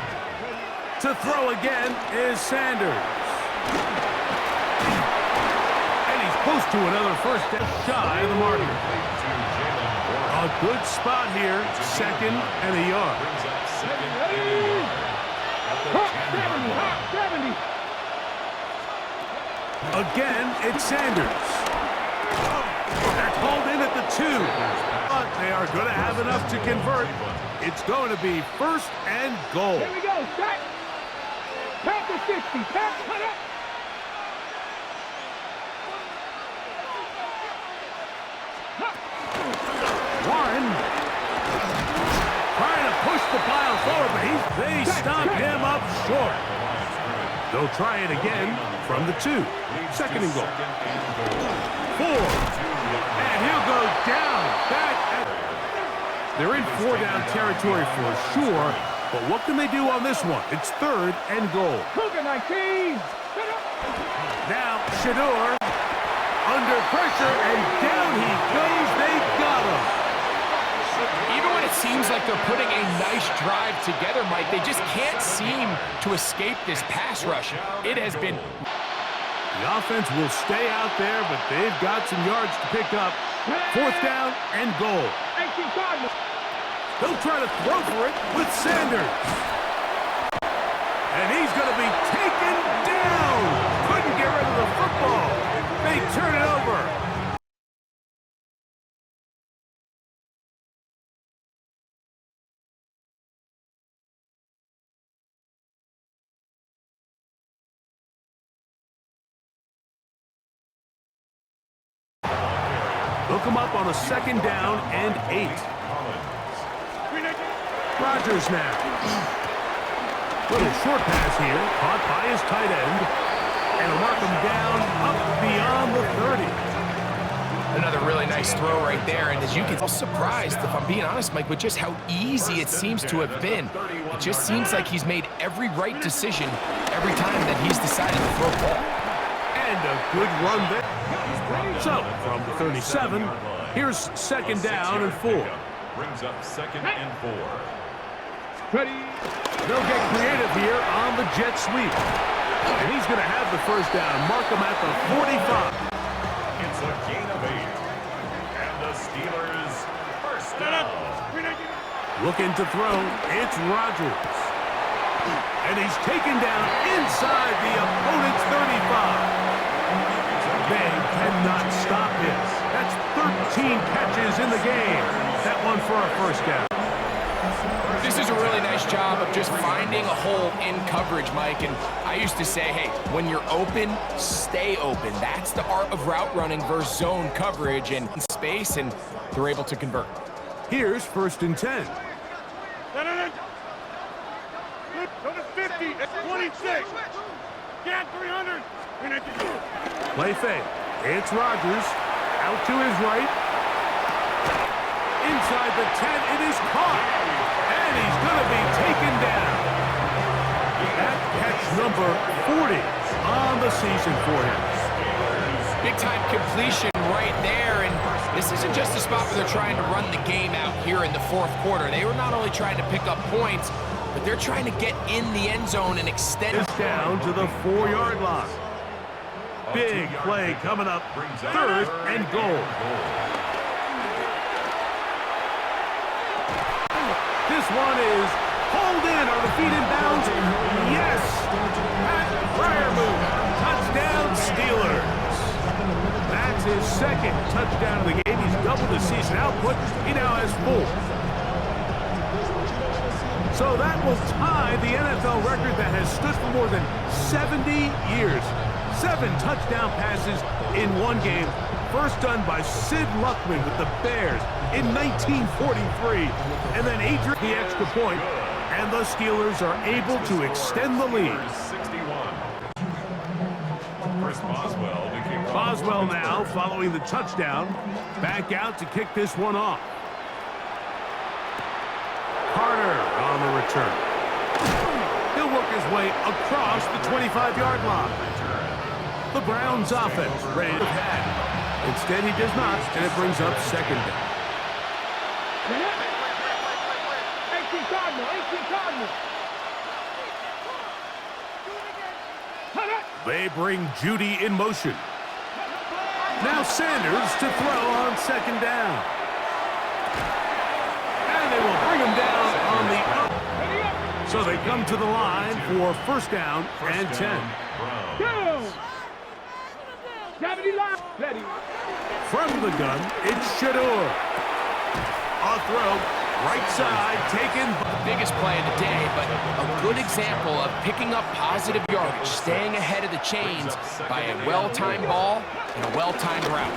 S1: To throw again is Sanders. And he's close to another first down, shy of the marker. A good spot here, 2nd and a yard.
S4: Brings up 2nd and a yard at the 10-yard line.
S6: 70.
S1: Again, it's Sanders. They're called in at the 2. But they are going to have enough to convert. It's going to be 1st and goal.
S6: Here we go. Set. Pack the 60. Pack. Cut up.
S1: They stop him up short. They'll try it again from the 2. Second and goal. 4. And he'll go down. They're in 4-down territory for sure, but what can they do on this one? It's 3rd and goal.
S6: Cougar 19.
S1: Now, Shador under pressure, and down he goes. They got him.
S2: Even when it seems like they're putting a nice drive together, Mike, they just can't seem to escape this pass rush. It has been...
S1: The offense will stay out there, but they've got some yards to pick up. 4th down and goal.
S6: 18 Cardinals.
S1: They'll try to throw for it with Sanders. And he's going to be taken down. Couldn't get rid of the football. They turn it over. They'll come up on a 2nd down and 8. Rodgers now. Little short pass here, caught by his tight end, and he'll mark him down up beyond the 30.
S2: Another really nice throw right there, and as you can tell, surprised, if I'm being honest, Mike, with just how easy it seems to have been. It just seems like he's made every right decision every time that he's decided to throw the ball.
S1: And a good run there. So, from the 37, here's 2nd down and 4.
S4: Brings up 2nd and 4.
S6: Ready.
S1: They'll get creative here on the jet sweep. And he's going to have the 1st down. Mark him at the 45.
S4: It's a gain of 8. And the Steelers 1st down.
S1: Looking to throw, it's Rodgers. And he's taken down inside the opponent's 35. They cannot stop him. That's 13 catches in the game. That one for a 1st down.
S2: This is a really nice job of just finding a hole in coverage, Mike. And I used to say, hey, when you're open, stay open. That's the art of route running versus zone coverage and space, and they're able to convert.
S1: Here's 1st and 10.
S3: Go to 50. It's 26. Get 300.
S1: Play fake. It's Rodgers. Out to his right. Inside the 10. It is caught. And he's going to be taken down. That catch number 40 on the season for him.
S2: Big-time completion right there, and this isn't just a spot where they're trying to run the game out here in the 4th quarter. They were not only trying to pick up points, but they're trying to get in the end zone and extend.
S1: It's down to the 4-yard line. Big play coming up. 3rd and goal. This one is pulled in. Are the feet in bounds? Yes. Pat Fryermuth. Touchdown Steelers. That's his 2nd touchdown of the game. He's doubled his season output. He now has 4. So that will tie the NFL record that has stood for more than 70 years. 7 touchdown passes in one game. First done by Sid Luckman with the Bears in 1943. And then Adrian the extra point, and the Steelers are able to extend the lead.
S4: 61. Chris
S1: Boswell now following the touchdown. Back out to kick this one off. Carter on the return. He'll work his way across the 25-yard line. The Browns offense ready to pass. Instead, he does not, and it brings up 2nd down.
S6: 18 Cardinals. 18 Cardinals.
S1: They bring Judy in motion. Now Sanders to throw on 2nd down. And they will bring him down on the up. So they come to the line for 1st down and 10. From the gun, it's Shador. A throw, right side, taken.
S2: The biggest play of the day, but a good example of picking up positive yardage, staying ahead of the chains by a well-timed ball and a well-timed route.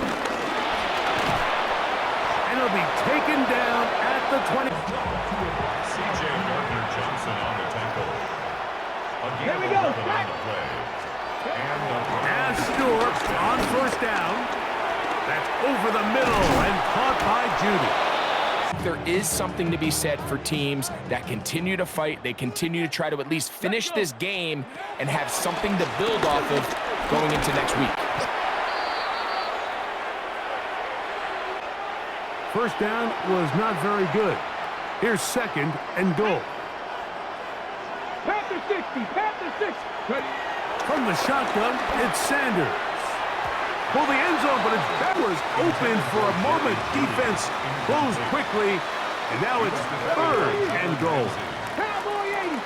S1: And he'll be taken down at the 20.
S4: C.J. Gardner-Johnson on the
S6: Here we go.
S1: Now Stewart on first down. That's over the middle and caught by Judy.
S2: There is something to be said for teams that continue to fight. They continue to try to at least finish this game and have something to build off of going into next week.
S1: First down was not very good. Here's second and goal.
S6: Panther 60, Panther 60.
S1: From the shotgun, it's Sanders. Pull the end zone, but that was open for a moment. Defense closed quickly, and now it's third and goal.
S6: Cowboy 80.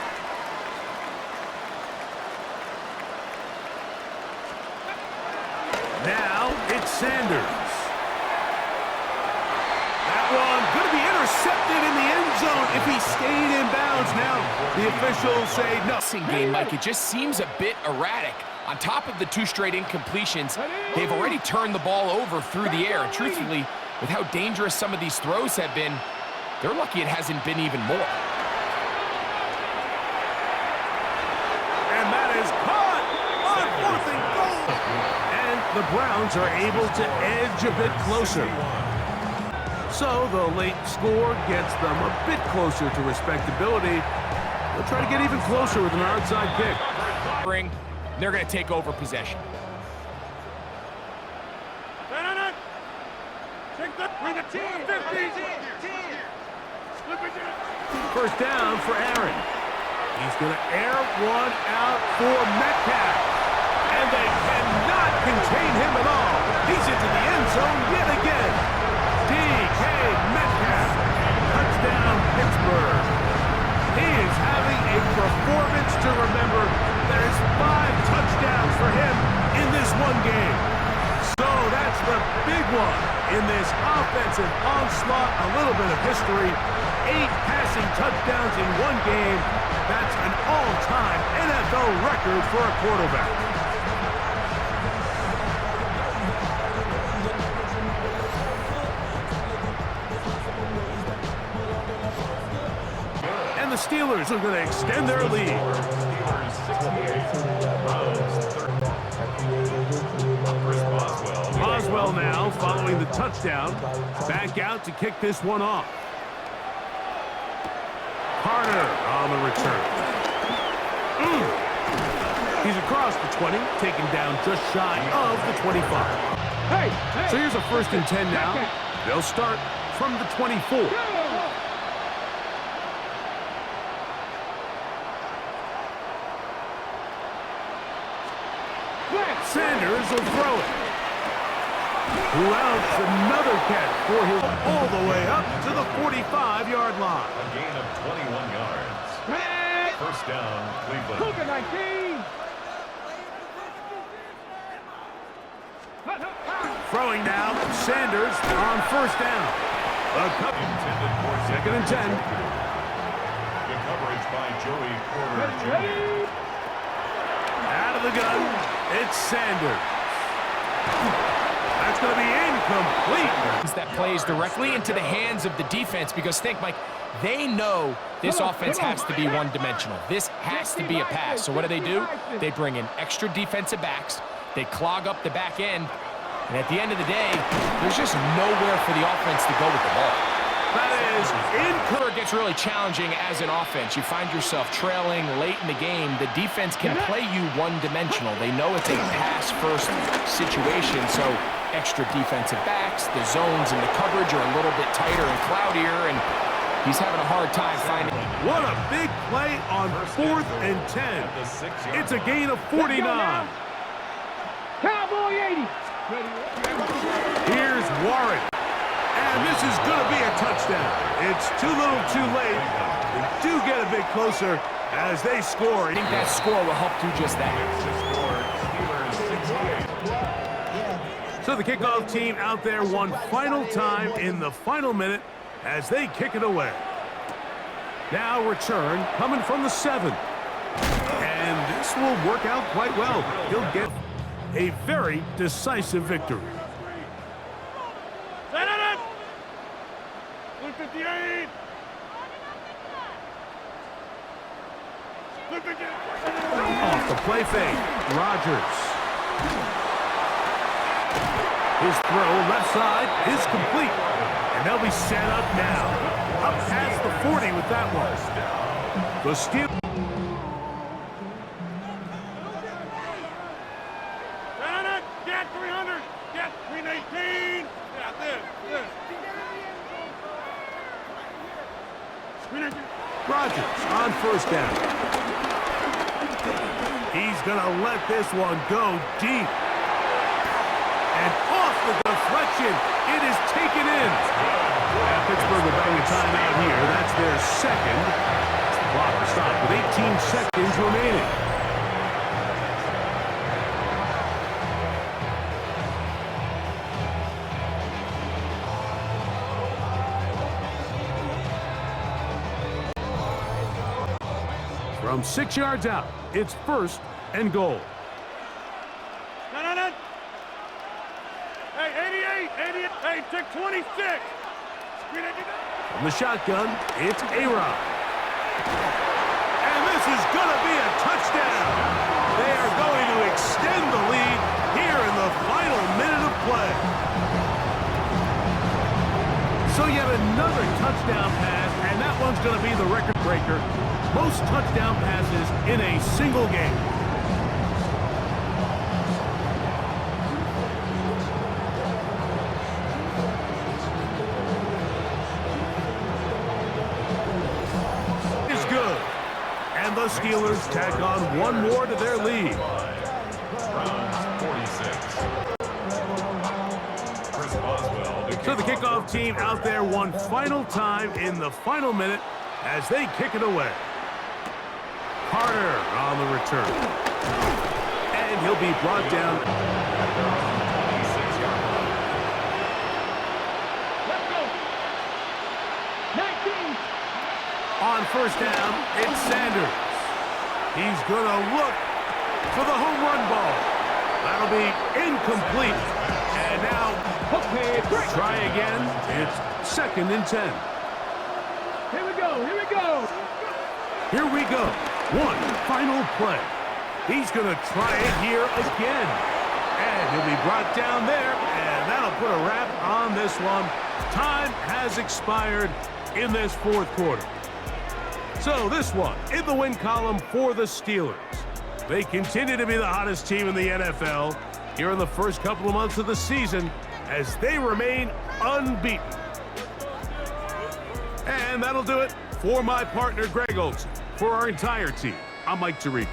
S1: Now it's Sanders. That one going to be intercepted in the end zone if he stayed in bounds. Now the officials say no.
S2: Passing game, Mike, it just seems a bit erratic. On top of the 2 straight incompletions, they've already turned the ball over through the air. And truthfully, with how dangerous some of these throws have been, they're lucky it hasn't been even more.
S1: And that is caught on 4th and goal. And the Browns are able to edge a bit closer. So the late score gets them a bit closer to respectability. They'll try to get even closer with an onside kick.
S2: They're going to take over possession.
S1: First down for Aaron. He's going to air one out for Metcalf. And they cannot contain him at all. He's into the end zone yet again. DK Metcalf. Touchdown, Pittsburgh. He is having a performance to remember. There's 5 touchdowns for him in this one game. So that's the big one in this offensive onslaught. A little bit of history. 8 passing touchdowns in one game. That's an all-time NFL record for a quarterback. And the Steelers are going to extend their lead. Boswell now following the touchdown. Back out to kick this one off. Carter on the return. He's across the 20, taken down just shy of the 25. So here's a 1st and 10 now. They'll start from the 24. Sanders will throw it. Who else? Another catch for his all the way up to the 45-yard line.
S4: A gain of 21 yards. First down, Cleveland.
S6: Cougar 19.
S1: Throwing now, Sanders on first down. A cup
S4: Intended for
S1: 2nd and 10.
S4: Good coverage by Joey Porter Jr.
S1: Out of the gun, it's Sanders. That's going to be incomplete.
S2: That plays directly into the hands of the defense because think, Mike, they know this offense has to be one-dimensional. This has to be a pass. So what do? They bring in extra defensive backs. They clog up the back end. And at the end of the day, there's just nowhere for the offense to go with the ball.
S1: That is incorrect.
S2: It gets really challenging as an offense. You find yourself trailing late in the game. The defense can play you one-dimensional. They know it's a pass-first situation, so extra defensive backs, the zones and the coverage are a little bit tighter and cloudier, and he's having a hard time finding.
S1: What a big play on 4th and 10. It's a gain of 49.
S6: Cowboy 80.
S1: Here's Warren. And this is going to be a touchdown. It's too little too late. They do get a bit closer as they score.
S2: I think that score will help do just that.
S1: So the kickoff team out there one final time in the final minute as they kick it away. Now return coming from the 7. And this will work out quite well. He'll get a very decisive victory.
S3: 158.
S1: play fake. Rodgers. His throw left side is complete. And they'll be set up now. Up past the 40 with that one. The steal.
S3: Get 300. Get 318. Yeah, this.
S1: Rodgers on first down. He's going to let this one go deep. And off the deflection, it is taken in. Pittsburgh will bang a timeout here. That's their second. Clock will stop with 18 seconds remaining. From 6 yards out, it's first and goal.
S3: No. Hey, 88. Hey, check 26.
S1: From the shotgun, it's A-Rod. And this is going to be a touchdown. They are going to extend the lead here in the final minute of play. So yet another touchdown pass, and that one's going to be the record breaker. Most touchdown passes in a single game. Is good. And the Steelers tack on one more to their lead.
S4: Browns 46. Chris Boswell.
S1: So the kickoff team out there one final time in the final minute as they kick it away. Carter on the return. And he'll be brought down.
S6: Let's go. 19.
S1: On first down, it's Sanders. He's going to look for the home run ball. That'll be incomplete. And now,
S6: Okay, break.
S1: try again. It's second and 10.
S6: Here we go.
S1: Here we go. One final play. He's going to try it here again. And he'll be brought down there, and that'll put a wrap on this one. Time has expired in this fourth quarter. So this one in the win column for the Steelers. They continue to be the hottest team in the NFL here in the first couple of months of the season as they remain unbeaten. And that'll do it for my partner, Greg Olson. For our entire team, I'm Mike Tirico.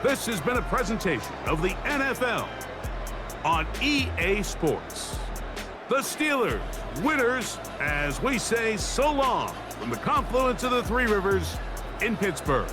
S1: This has been a presentation of the NFL on EA Sports. The Steelers, winners, as we say so long from the confluence of the Three Rivers in Pittsburgh.